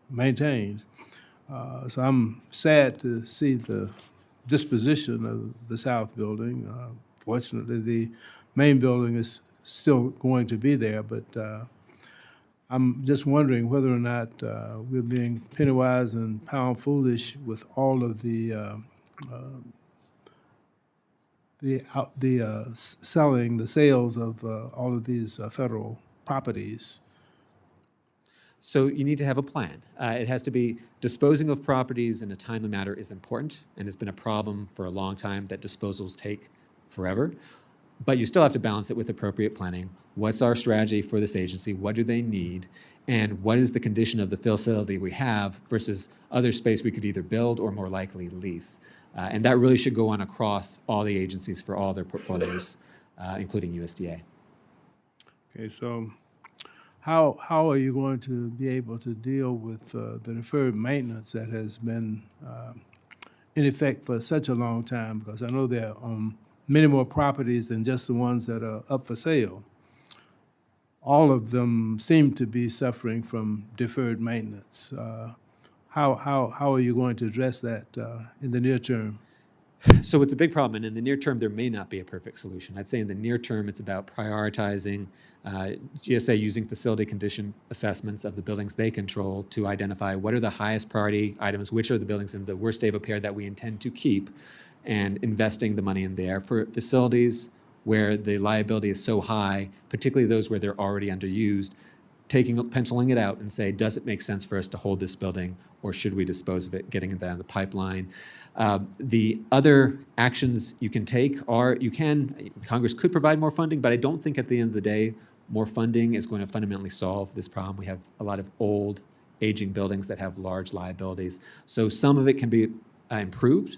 maintained. So I'm sad to see the disposition of the south building. Fortunately, the main building is still going to be there, but I'm just wondering whether or not we're being penny wise and pound foolish with all of the sales of all of these federal properties. So you need to have a plan. It has to be disposing of properties in a timely manner is important, and it's been a problem for a long time that disposals take forever. But you still have to balance it with appropriate planning. What's our strategy for this agency? What do they need? And what is the condition of the facility we have versus other space we could either build or more likely lease? And that really should go on across all the agencies for all their portfolios, including USDA. Okay, so how are you going to be able to deal with the deferred maintenance that has been in effect for such a long time? Because I know there are many more properties than just the ones that are up for sale. All of them seem to be suffering from deferred maintenance. How are you going to address that in the near term? So it's a big problem, and in the near term, there may not be a perfect solution. I'd say in the near term, it's about prioritizing GSA using facility condition assessments of the buildings they control to identify what are the highest priority items, which are the buildings in the worst state of repair that we intend to keep, and investing the money in there. For facilities where the liability is so high, particularly those where they're already underused, penciling it out and say, does it make sense for us to hold this building, or should we dispose of it, getting it down the pipeline? The other actions you can take are, Congress could provide more funding, but I don't think at the end of the day, more funding is going to fundamentally solve this problem. We have a lot of old, aging buildings that have large liabilities. So some of it can be improved.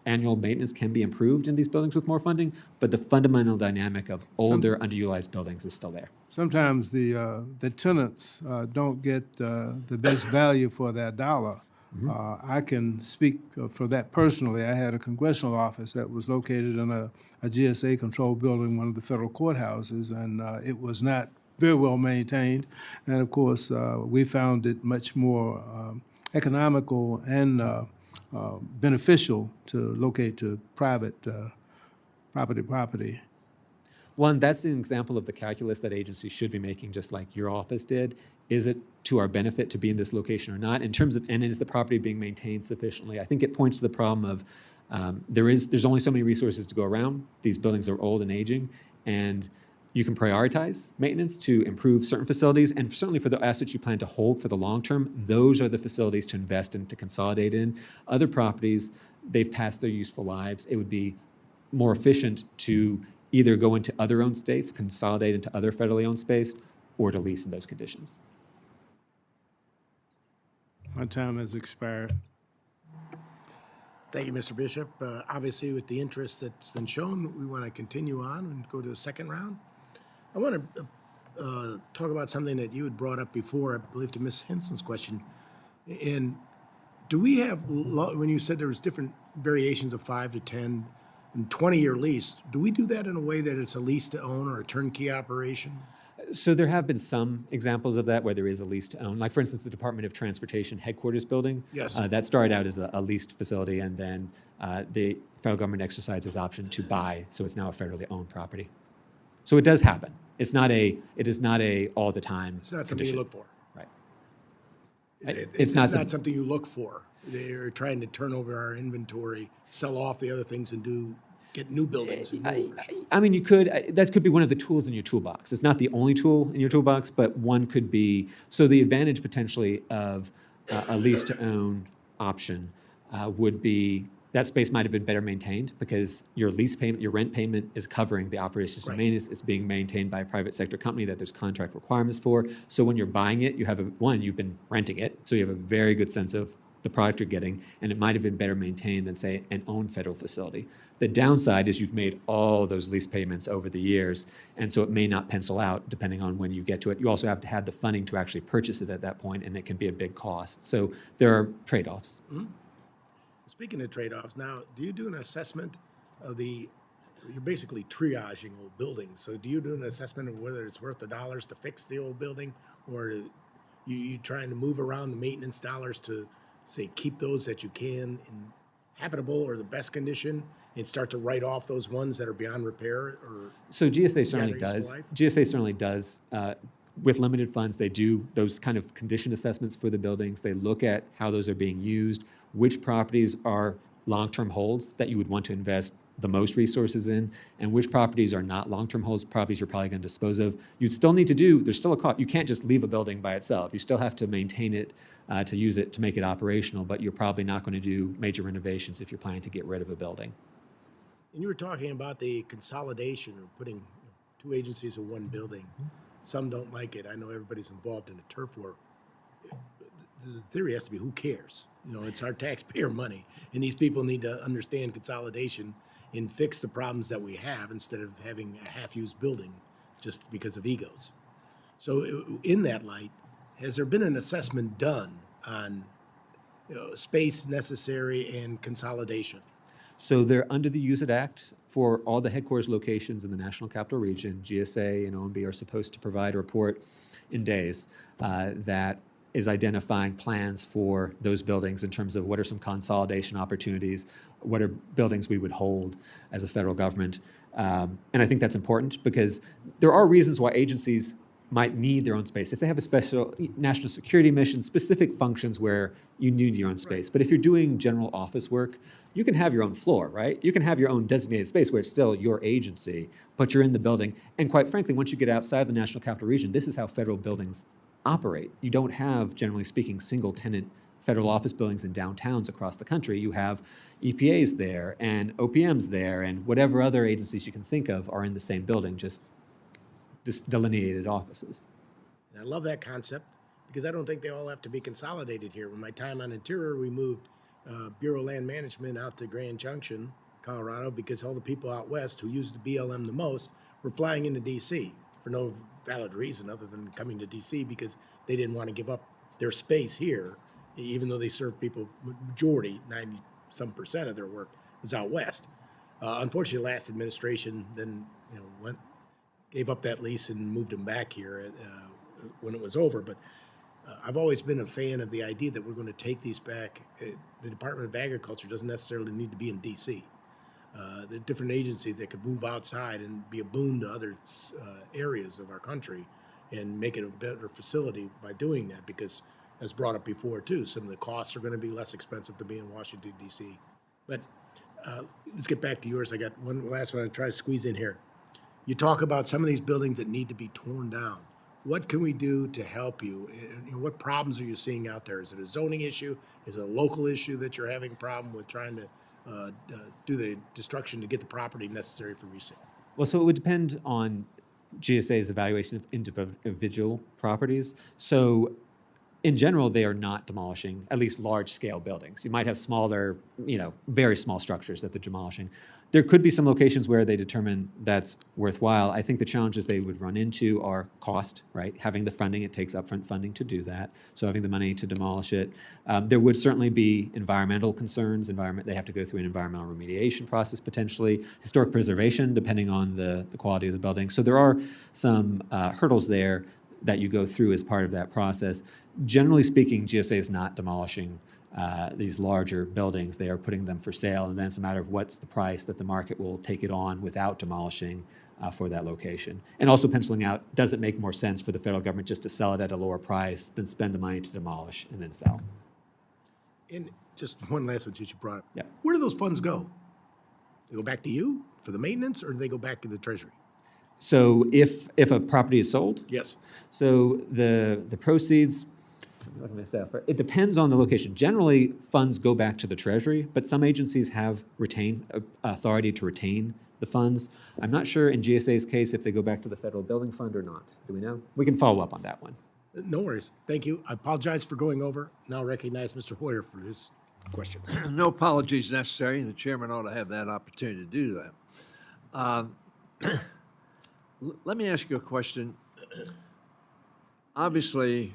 Annual maintenance can be improved in these buildings with more funding, but the fundamental dynamic of older, underutilized buildings is still there. Sometimes the tenants don't get the best value for their dollar. I can speak for that personally. I had a congressional office that was located in a GSA controlled building, one of the federal courthouses, and it was not very well maintained. And of course, we found it much more economical and beneficial to locate to private property. One, that's an example of the calculus that agencies should be making, just like your office did. Is it to our benefit to be in this location or not? In terms of, and is the property being maintained sufficiently? I think it points to the problem of there's only so many resources to go around. These buildings are old and aging, and you can prioritize maintenance to improve certain facilities, and certainly for the assets you plan to hold for the long term, those are the facilities to invest in, to consolidate in. Other properties, they've passed their useful lives. It would be more efficient to either go into other owned states, consolidate into other federally owned space, or to lease in those conditions. My time has expired. Thank you, Mr. Bishop. Obviously, with the interest that's been shown, we want to continue on and go to a second round. I want to talk about something that you had brought up before, I believe to Ms. Henson's question. And do we have, when you said there was different variations of 5 to 10 and 20-year lease, do we do that in a way that it's a lease to own or a turnkey operation? So there have been some examples of that where there is a lease to own. Like, for instance, the Department of Transportation headquarters building. Yes. That started out as a leased facility, and then the federal government exercised its option to buy, so it's now a federally owned property. So it does happen. It is not a all the time. It's not something you look for. Right. It's not something you look for. They're trying to turn over our inventory, sell off the other things, and get new buildings and new owners. I mean, that could be one of the tools in your toolbox. It's not the only tool in your toolbox, but one could be. So the advantage potentially of a lease to own option would be that space might have been better maintained because your lease payment, your rent payment is covering the operations and maintenance. It's being maintained by a private sector company that there's contract requirements for. So when you're buying it, you've been renting it, so you have a very good sense of the product you're getting, and it might have been better maintained than, say, an owned federal facility. The downside is you've made all those lease payments over the years, and so it may not pencil out depending on when you get to it. You also have to have the funding to actually purchase it at that point, and it can be a big cost. So there are trade-offs. Mm-hmm. Speaking of trade-offs, now, do you do an assessment of you're basically triaging old buildings. So do you do an assessment of whether it's worth the dollars to fix the old building, or you trying to move around the maintenance dollars to, say, keep those that you can in habitable or the best condition and start to write off those ones that are beyond repair? Or so GSA certainly useful does. life? GSA certainly does. With limited funds, they do those kind of condition assessments for the buildings. They look at how those are being used, which properties are long-term holds that you would want to invest the most resources in, and which properties are not long-term holds, properties you're probably going to dispose of. You'd still need to do, there's still a cost. You can't just leave a building by itself. You still have to maintain it, to use it, to make it operational, but you're probably not going to do major renovations if you're planning to get rid of a building. And you were talking about the consolidation or putting two agencies in one building. Some don't like it. I know everybody's involved in a turf war. The theory has to be, who cares? It's our taxpayer money, and these people need to understand consolidation and fix the problems that we have instead of having a half-used building just because of egos. So in that light, has there been an assessment done on space necessary and consolidation? So they're under the Use It Act for all the headquarters locations in the National Capital Region. GSA and OMB are supposed to provide a report in days that is identifying plans for those buildings in terms of what are some consolidation opportunities, what are buildings we would hold as a federal government. And I think that's important because there are reasons why agencies might need their own space. If they have a special national security mission, specific functions where you need your own space. But if you're doing general office work, you can have your own floor, right? You can have your own designated space where it's still your agency, but you're in the building. And quite frankly, once you get outside the National Capital Region, this is how federal buildings operate. You don't have, generally speaking, single tenant federal office buildings in downtowns across the country. You have EPAs there and OPMs there and whatever other agencies you can think of are in the same building, just delineated offices. And I love that concept because I don't think they all have to be consolidated here. When my time on Interior, we moved Bureau of Land Management out to Grand Junction, Colorado, because all the people out west who used the BLM the most were flying into D.C. for no valid reason other than coming to D.C. because they didn't want to give up their space here, even though they served people, majority, 90-some% of their work was out west. Unfortunately, last administration then gave up that lease and moved them back here when it was over. But I've always been a fan of the idea that we're going to take these back. The Department of Agriculture doesn't necessarily need to be in D.C. There are different agencies that could move outside and be a boon to other areas of our country and make it a better facility by doing that because, as brought up before too, some of the costs are going to be less expensive to be in Washington, D.C. But let's get back to yours. I got one last one I'll try to squeeze in here. You talk about some of these buildings that need to be torn down. What can we do to help you? What problems are you seeing out there? Is it a zoning issue? Is it a local issue that you're having a problem with trying to do the destruction to get the property necessary for resale? Well, so it would depend on GSA's evaluation of individual properties. So in general, they are not demolishing at least large-scale buildings. You might have smaller, very small structures that they're demolishing. There could be some locations where they determine that's worthwhile. I think the challenges they would run into are cost, right? Having the funding, it takes upfront funding to do that. So having the money to demolish it. There would certainly be environmental concerns. They have to go through an environmental remediation process potentially. Historic preservation, depending on the quality of the building. So there are some hurdles there that you go through as part of that process. Generally speaking, GSA is not demolishing these larger buildings. They are putting them for sale, and then it's a matter of what's the price that the market will take it on without demolishing for that location. And also penciling out, does it make more sense for the federal government just to sell it at a lower price than spend the money to demolish and then sell? And just one last one that you brought up. Yeah. Where do those funds go? They go back to you for the maintenance, or do they go back to the Treasury? So if a property is sold? Yes. So the proceeds, it depends on the location. Generally, funds go back to the Treasury, but some agencies have authority to retain the funds. I'm not sure in GSA's case if they go back to the Federal Building Fund or not. Do we know? We can follow up on that one. No worries. Thank you. I apologize for going over. Now recognize Mr. Hoyer for his questions. No apologies necessary. The chairman ought to have that opportunity to do that. Let me ask you a question. Obviously,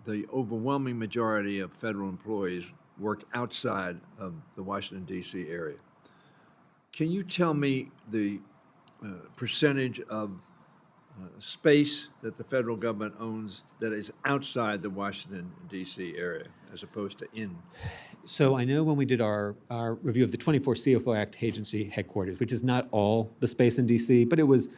the overwhelming majority of federal employees work outside of the Washington, D.C. area. Can you tell me the percentage of space that the federal government owns that is outside the Washington, D.C. area as opposed to in? So I know when we did our review of the 24 CFO Act agency headquarters, which is not all the space in D.C., but it was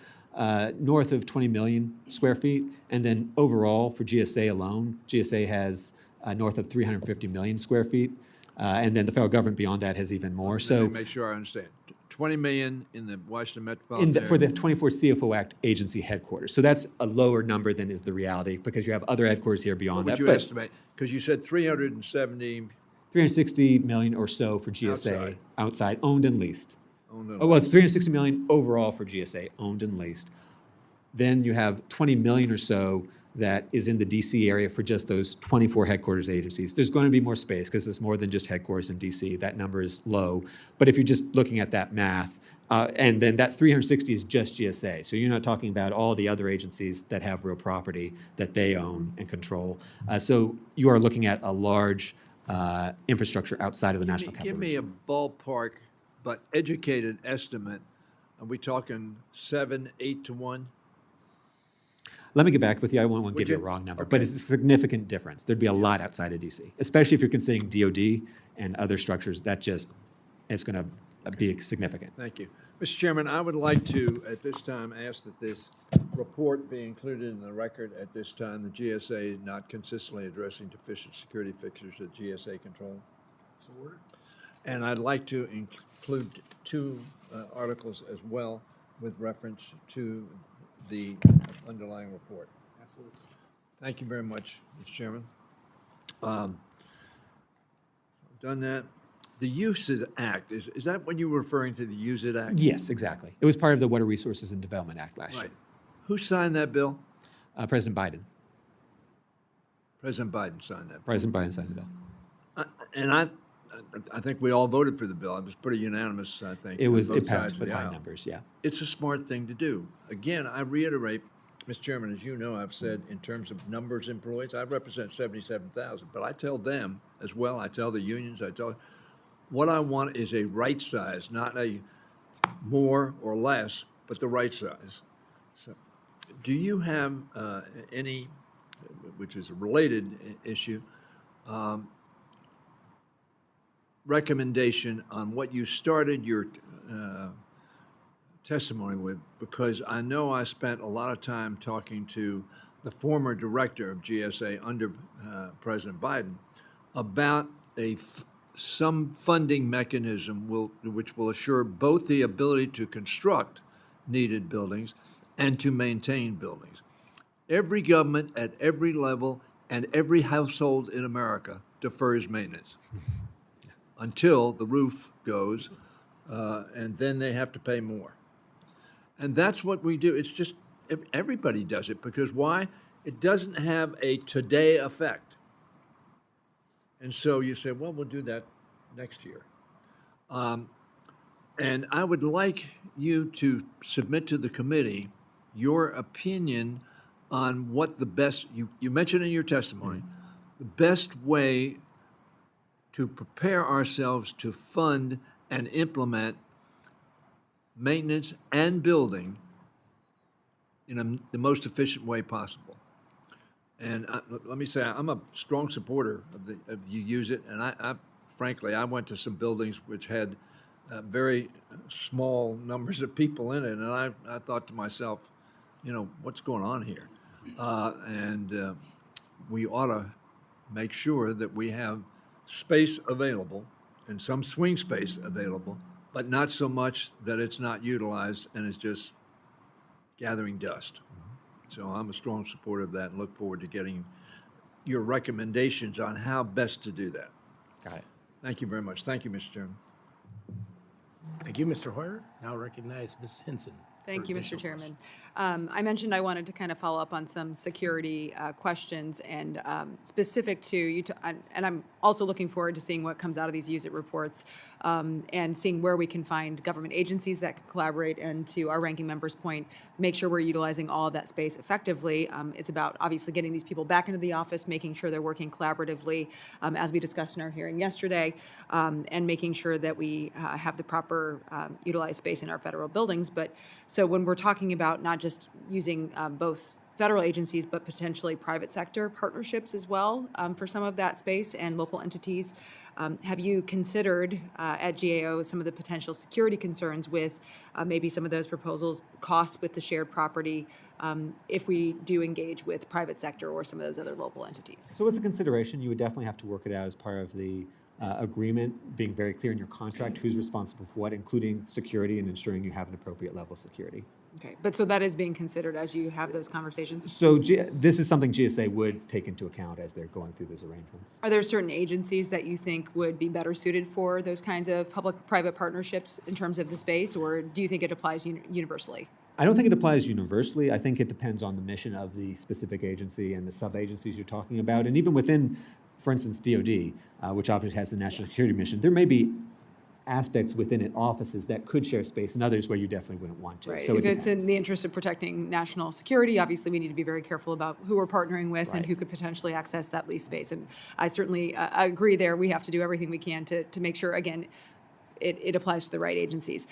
north of 20 million square feet. And then overall for GSA alone, GSA has north of 350 million square feet. And then the federal government beyond that has even more. Let So me make sure I understand. 20 million in the Washington metropolitan area. for the 24 CFO Act agency headquarters. So that's a lower number than is the reality because you have other headquarters here beyond What that. would you But estimate? Because you said 370 360 million or so for GSA Outside. outside, owned and leased. owned and Oh, well, it's 360 million overall for GSA, owned and leased. Then you have 20 million or so that is in the DC area for just those 24 headquarters agencies. There's going to be more space because there's more than just headquarters in DC. That number is low. But if you're just looking at that math, and then that 360 is just GSA. So you're not talking about all the other agencies that have real property that they own and control. So you are looking at a large infrastructure outside of the National Capital Give me a Region. ballpark but educated estimate. Are we talking 7, 8 to 1? Let me get back with you. I won't want to Would give you a you? wrong number, Okay. but it's a significant difference. There'd be a lot outside of DC, especially if you're considering DOD and other structures. That just, it's going to be significant. Thank you. Mr. Chairman, I would like to, at this time, ask that this report be included in the record. At this time, the GSA not consistently addressing deficient security fixtures that GSA control. And I'd like to include two articles as well with reference to the underlying report. Absolutely. Thank you very much, Mr. Chairman. Done that. The USID Act, is that what you were referring to, the USID Act? Yes, exactly. It was part of the Water Resources and Development Act last Right. year. Who signed that bill? President Biden. President Biden signed that bill. President Biden signed the bill. And I think we all voted for the bill. It was pretty unanimous, I think. It on was, both it passed sides of with the high aisle. numbers, yeah. It's a smart thing to do. Again, I reiterate, Mr. Chairman, as you know, I've said in terms of numbers employees, I represent 77,000, but I tell them as well, I tell the unions, what I want is a right size, not a more or less, but the right size. So, do you have any, which is a related issue, recommendation on what you started your testimony with? Because I know I spent a lot of time talking to the former director of GSA under President Biden about some funding mechanism which will assure both the ability to construct needed buildings and to maintain buildings. Every government at every level and every household in America defers maintenance until the roof goes, and then they have to pay more. And that's what we do. It's just, everybody does it, because why? It doesn't have a today effect. And so you say, well, we'll do that next year. And I would like you to submit to the committee your opinion on what the best, you mentioned in your testimony, the best way to prepare ourselves to fund and implement maintenance and building in the most efficient way possible. And let me say, I'm a strong supporter of you use it. And I frankly, I went to some buildings which had very small numbers of people in it. And I thought to myself, what's going on here? And we ought to make sure that we have space available and some swing space available, but not so much that it's not utilized and it's just gathering dust. So I'm a strong supporter of that and look forward to getting your recommendations on how best to do that. Got it. Thank you very much. Thank you, Mr. Chairman. Thank you, Mr. Hoyer. Now recognize Ms. Henson. Thank for you, Mr. additional Chairman. questions. I mentioned I wanted to kind of follow up on some security questions and specific to, and I'm also looking forward to seeing what comes out of these use it reports and seeing where we can find government agencies that can collaborate, and to our ranking member's point, make sure we're utilizing all of that space effectively. It's about obviously getting these people back into the office, making sure they're working collaboratively, as we discussed in our hearing yesterday, and making sure that we have the proper utilized space in our federal buildings. But so when we're talking about not just using both federal agencies, but potentially private sector partnerships as well for some of that space and local entities. Have you considered at GAO some of the potential security concerns with maybe some of those proposals, costs with the shared property, if we do engage with private sector or some of those other local entities? So it's a consideration. You would definitely have to work it out as part of the agreement, being very clear in your contract who's responsible for what, including security and ensuring you have an appropriate level of security. Okay, but so that is being considered as you have those conversations? So this is something GSA would take into account as they're going through those arrangements. Are there certain agencies that you think would be better suited for those kinds of public-private partnerships in terms of the space, or do you think it applies universally? I don't think it applies universally. I think it depends on the mission of the specific agency and the sub-agencies you're talking about. And even within, for instance, DoD, which obviously has the national security mission, there may be aspects within it, offices that could share space, and others where you definitely wouldn't want to. Right. So If it it's in depends. the interest of protecting national security, obviously we need to be very careful about who we're partnering with and Right. who could potentially access that lease space. And I certainly agree there. We have to do everything we can to make sure, again, it applies to the right agencies.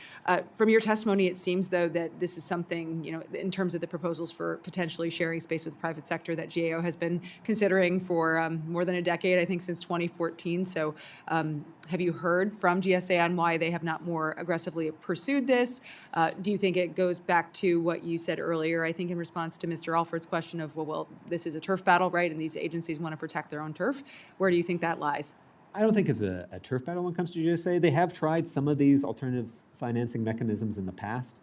From your testimony, it seems, though, that this is something, in terms of the proposals for potentially sharing space with the private sector that GAO has been considering for more than a decade, I think since 2014. So have you heard from GSA on why they have not more aggressively pursued this? Do you think it goes back to what you said earlier, I think in response to Mr. Alford's question of, well, this is a turf battle, right? And these agencies want to protect their own turf. Where do you think that lies? I don't think it's a turf battle when it comes to GSA. They have tried some of these alternative financing mechanisms in the past.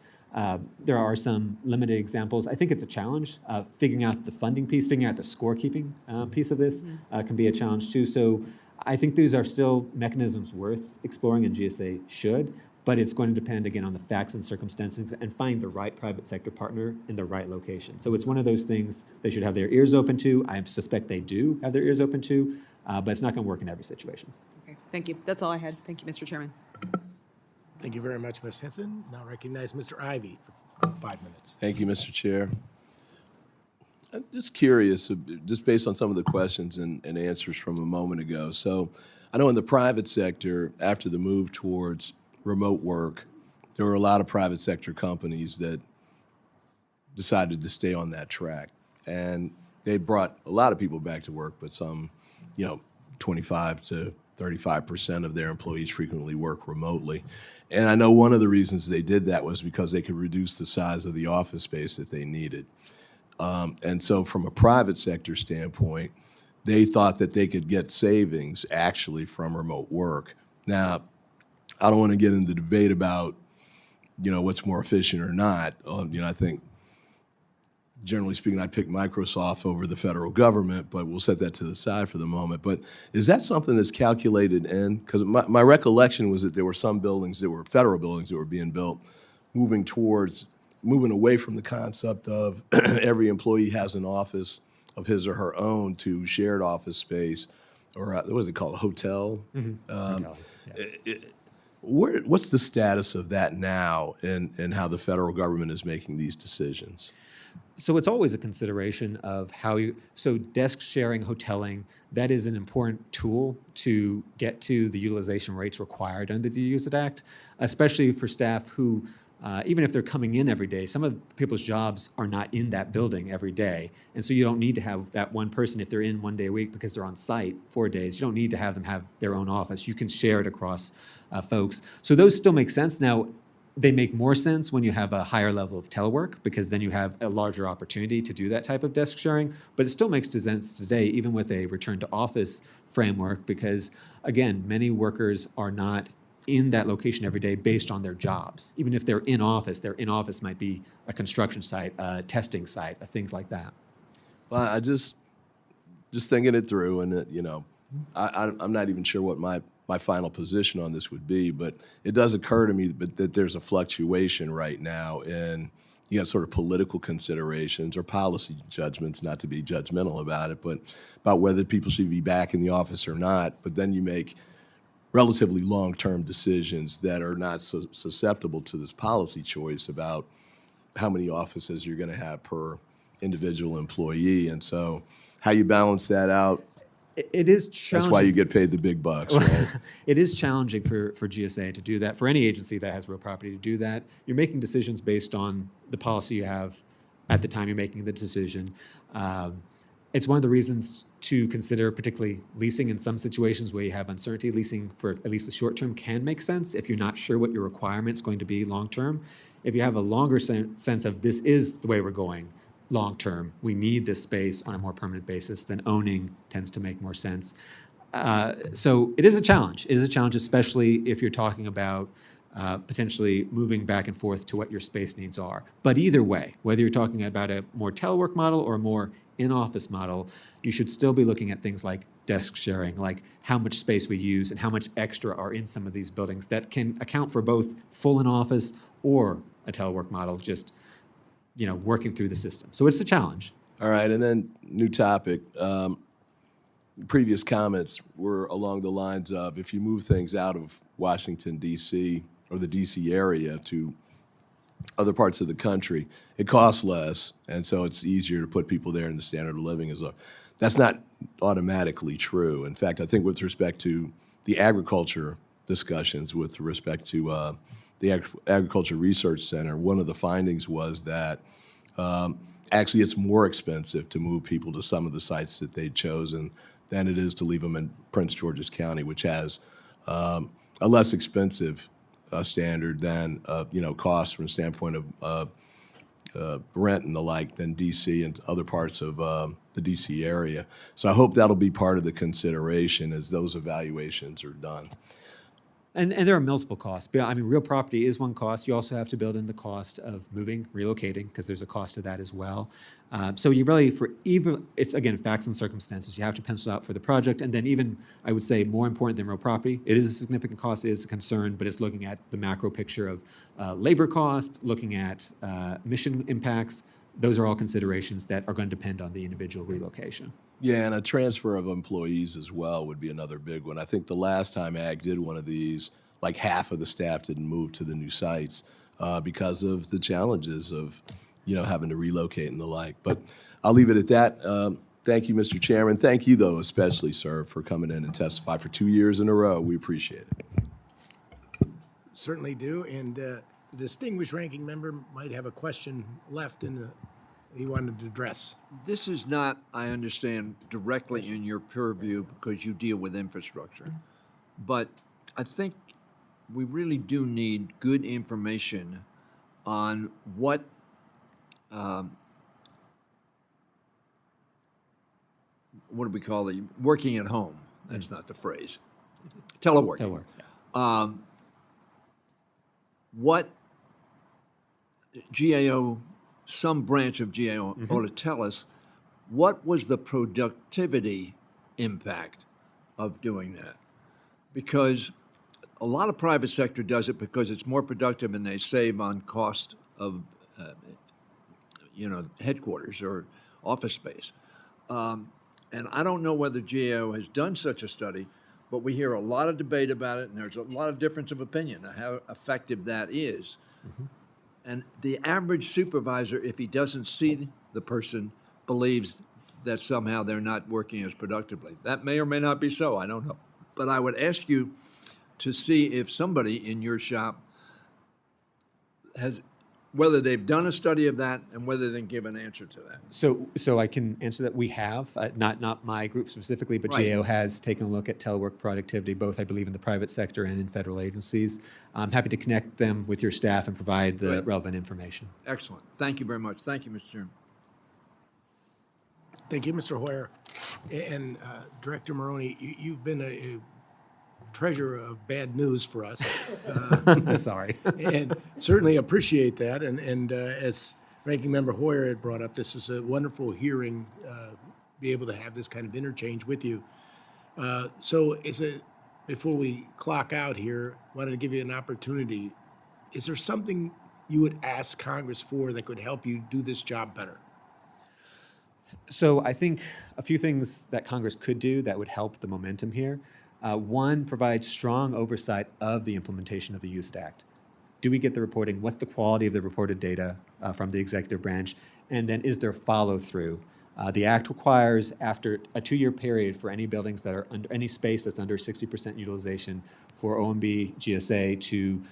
There are some limited examples. I think it's a challenge. Figuring out the funding piece, figuring out the scorekeeping piece of this can be a challenge too. So I think these are still mechanisms worth exploring, and GSA should, but it's going to depend, again, on the facts and circumstances and finding the right private sector partner in the right location. So it's one of those things they should have their ears open to. I suspect they do have their ears open to, but it's not going to work in every situation. Okay, thank you. That's all I had. Thank you, Mr. Chairman. Thank you very much, Ms. Henson. Now recognize Mr. Ivy for 5 minutes. Thank you, Mr. Chair. I'm just curious, just based on some of the questions and answers from a moment ago. So I know in the private sector, after the move towards remote work, there were a lot of private sector companies that decided to stay on that track. And they brought a lot of people back to work, but some, 25 to 35% of their employees frequently work remotely. And I know one of the reasons they did that was because they could reduce the size of the office space that they needed. And so from a private sector standpoint, they thought that they could get savings actually from remote work. Now, I don't want to get into the debate about, what's more efficient or not. I think, generally speaking, I'd pick Microsoft over the federal government, but we'll set that to the side for the moment. But is that something that's calculated in? Because my recollection was that there were some buildings that were federal buildings that were being built, moving away from the concept of every employee has an office of his or her own to shared office space, or what is it called, a hotel? What's the status of that now and how the federal government is making these decisions? So it's always a consideration of so desk sharing, hoteling, that is an important tool to get to the utilization rates required under the Use It Act, especially for staff who, even if they're coming in every day, some of people's jobs are not in that building every day. And so you don't need to have that one person, if they're in 1 day a week because they're on site 4 days, you don't need to have them have their own office. You can share it across folks. So those still make sense. Now, they make more sense when you have a higher level of telework, because then you have a larger opportunity to do that type of desk sharing. But it still makes sense today, even with a return to office framework, because again, many workers are not in that location every day based on their jobs. Even if their in office might be a construction site, a testing site, things like that. Well, I just thinking it through, and I'm not even sure what my final position on this would be, but it does occur to me that there's a fluctuation right now in you have sort of political considerations or policy judgments, not to be judgmental about it, but about whether people should be back in the office or not. But then you make relatively long-term decisions that are not so susceptible to this policy choice about how many offices you're going to have per individual employee. And so how you balance that out, It is challenging. that's why you get paid the big bucks, right? It is challenging for GSA to do that, for any agency that has real property to do that. You're making decisions based on the policy you have at the time you're making the decision. It's one of the reasons to consider particularly leasing in some situations where you have uncertainty. Leasing for at least the short term can make sense if you're not sure what your requirement's going to be long term. If you have a longer sense of this is the way we're going long term, we need this space on a more permanent basis, then owning tends to make more sense. So it is a challenge. It is a challenge, especially if you're talking about potentially moving back and forth to what your space needs are. But either way, whether you're talking about a more telework model or a more in-office model, you should still be looking at things like desk sharing, like how much space we use and how much extra are in some of these buildings that can account for both full in-office or a telework model, just working through the system. So it's a challenge. All right, and then new topic. Previous comments were along the lines of if you move things out of Washington, D.C., or the D.C. area to other parts of the country, it costs less, and so it's easier to put people there and the standard of living is low. That's not automatically true. In fact, I think with respect to the agriculture discussions, with respect to the Agriculture Research Center, one of the findings was that actually it's more expensive to move people to some of the sites that they'd chosen than it is to leave them in Prince George's County, which has a less expensive standard than cost from the standpoint of rent and the like than D.C. and other parts of the D.C. area. So I hope that'll be part of the consideration as those evaluations are done. And there are multiple costs. I mean, real property is one cost. You also have to build in the cost of moving, relocating, because there's a cost to that as well. So you really, it's again, facts and circumstances. You have to pencil out for the project. And then even, I would say, more important than real property, it is a significant cost, it is a concern, but it's looking at the macro picture of labor cost, looking at mission impacts. Those are all considerations that are going to depend on the individual relocation. Yeah, and a transfer of employees as well would be another big one. I think the last time Ag did one of these, like half of the staff didn't move to the new sites because of the challenges of, having to relocate and the like. But I'll leave it at that. Thank you, Mr. Chairman. Thank you, though, especially, sir, for coming in and testify for 2 years in a row. We appreciate it. Certainly do, and the distinguished ranking member might have a question left he wanted to address. This is not, I understand, directly in your purview because you deal with infrastructure. But I think we really do need good information on what do we call it? Working at home. That's not the phrase. Teleworking. Telework. What GAO, some branch of GAO ought to tell us what was the productivity impact of doing that? Because a lot of private sector does it because it's more productive and they save on cost of, headquarters or office space. And I don't know whether GAO has done such a study, but we hear a lot of debate about it, and there's a lot of difference of opinion on how effective that is. And the average supervisor, if he doesn't see the person, believes that somehow they're not working as productively. That may or may not be so, I don't know. But I would ask you to see if somebody in your shop whether they've done a study of that and whether they can give an answer to that. So I can answer that. We have, not my group specifically, but Right. GAO has taken a look at telework productivity, both, I believe, in the private sector and in federal agencies. I'm happy to connect them with your staff and provide the Great. relevant information. Excellent. Thank you very much. Thank you, Mr. Chairman. Thank you, Mr. Hoyer. And Director Maroney, you've been a treasure of bad news for us. Sorry. And certainly appreciate that. And as Ranking Member Hoyer had brought up, this was a wonderful hearing, be able to have this kind of interchange with you. So before we clock out here, wanted to give you an opportunity. Is there something you would ask Congress for that could help you do this job better? So I think a few things that Congress could do that would help the momentum here. One, provide strong oversight of the implementation of the USED Act. Do we get the reporting? What's the quality of the reported data from the executive branch? And then is there follow-through? The Act requires, after a 2-year period for any buildings that are under any space that's under 60% utilization, for OMB GSA to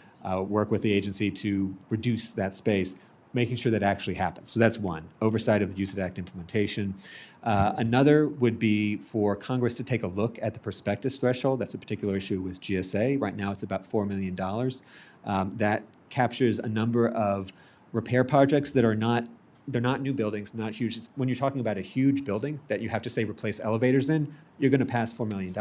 work with the agency to reduce that space. making sure that actually happens. So that's one, oversight of the USIT Act implementation. Another would be for Congress to take a look at the prospectus threshold. That's a particular issue with GSA. Right now, it's about $4 million. That captures a number of repair projects that are not, they're not new buildings, not huge. When you're talking about a huge building that you have to, say, replace elevators in, you're going to pass $4 million.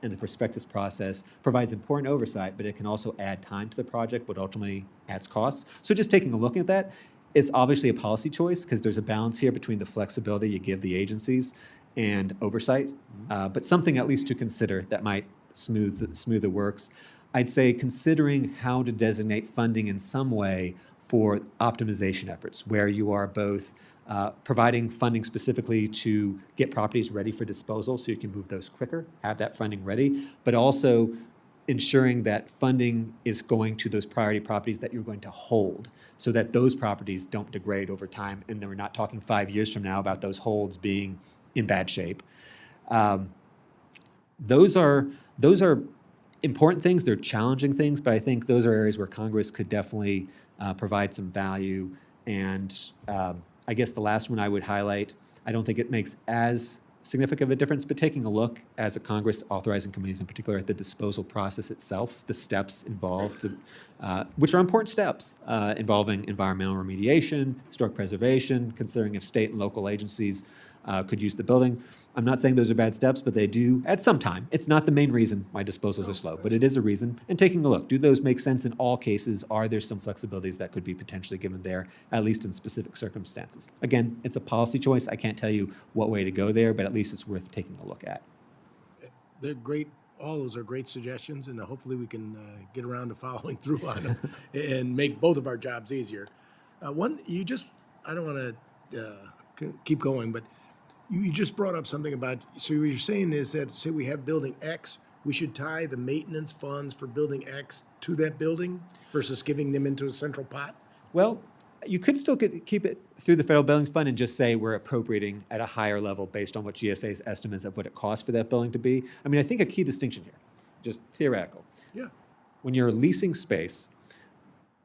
And the prospectus process provides important oversight, but it can also add time to the project, but ultimately adds costs. So just taking a look at that, it's obviously a policy choice because there's a balance here between the flexibility you give the agencies and oversight, but something at least to consider that might smooth the works. I'd say considering how to designate funding in some way for optimization efforts, where you are both providing funding specifically to get properties ready for disposal so you can move those quicker, have that funding ready, but also ensuring that funding is going to those priority properties that you're going to hold so that those properties don't degrade over time. And then we're not talking 5 years from now about those holds being in bad shape. Those are important things. They're challenging things, but I think those are areas where Congress could definitely provide some value. And I guess the last one I would highlight, I don't think it makes as significant of a difference, but taking a look as a Congress authorizing committees in particular at the disposal process itself, the steps involved, which are important steps involving environmental remediation, historic preservation, considering if state and local agencies could use the building. I'm not saying those are bad steps, but they do at some time. It's not the main reason why disposals are slow, but it is a reason. And taking a look, do those make sense in all cases? Are there some flexibilities that could be potentially given there, at least in specific circumstances? Again, it's a policy choice. I can't tell you what way to go there, but at least it's worth taking a look at. They're great. All those are great suggestions, and hopefully we can get around to following through on them and make both of our jobs easier. I don't want to keep going, but you just brought up something about, so what you're saying is that, say we have building X, we should tie the maintenance funds for building X to that building versus giving them into a central pot? Well, you could still keep it through the Federal Buildings Fund and just say we're appropriating at a higher level based on what GSA's estimates of what it costs for that building to be. I mean, I think a key distinction here, just theoretical. Yeah. When you're leasing space,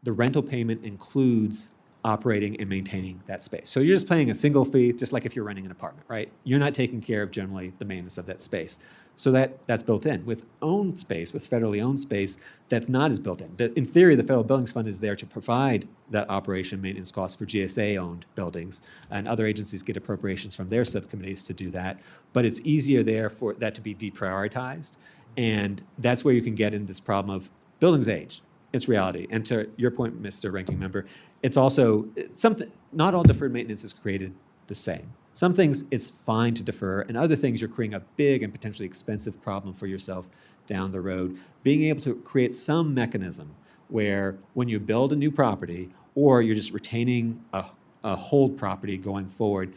the rental payment includes operating and maintaining that space. So you're just paying a single fee, just like if you're renting an apartment, right? You're not taking care of generally the maintenance of that space. So that's built in. With owned space, with federally owned space, that's not as built in. In theory, the Federal Buildings Fund is there to provide that operation maintenance cost for GSA-owned buildings, and other agencies get appropriations from their subcommittees to do that. But it's easier there for that to be deprioritized, and that's where you can get into this problem of buildings age. It's reality. And to your point, Mr. Ranking Member, it's also something, not all deferred maintenance is created the same. Some things it's fine to defer, and other things you're creating a big and potentially expensive problem for yourself down the road. Being able to create some mechanism where when you build a new property or you're just retaining a hold property going forward,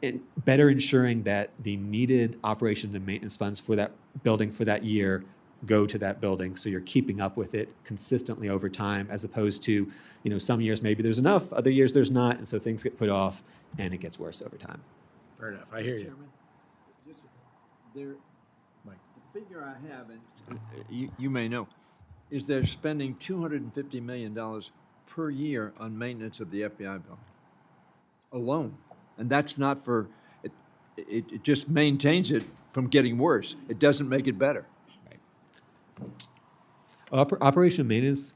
and better ensuring that the needed operation and maintenance funds for that building for that year go to that building, so you're keeping up with it consistently over time, as opposed to, some years maybe there's enough, other years there's not, and so things get put off and it gets worse over time. Fair enough. I hear you. Chairman, the figure I have, and you may know, is they're spending $250 million per year on maintenance of the FBI building alone. And that's not for, it just maintains it from getting worse. It doesn't make it better. Operation maintenance,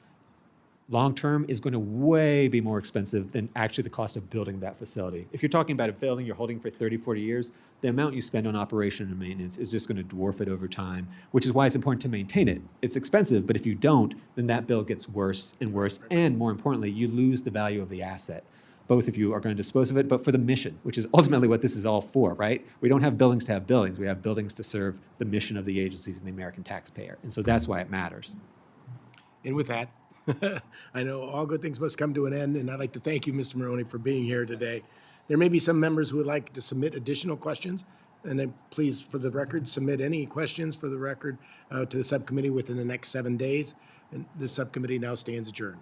long-term, is going to way be more expensive than actually the cost of building that facility. If you're talking about a building you're holding for 30, 40 years, the amount you spend on operation and maintenance is just going to dwarf it over time, which is why it's important to maintain it. It's expensive, but if you don't, then that bill gets worse and worse, and more importantly, you lose the value of the asset, both if you are going to dispose of it, but for the mission, which is ultimately what this is all for, right? We don't have buildings to have buildings. We have buildings to serve the mission of the agencies and the American taxpayer. And so that's why it matters. And with that, I know all good things must come to an end, and I'd like to thank you, Mr. Maroney, for being here today. There may be some members who would like to submit additional questions, and then please, for the record, submit any questions for the record to the subcommittee within the next 7 days. And this subcommittee now stands adjourned.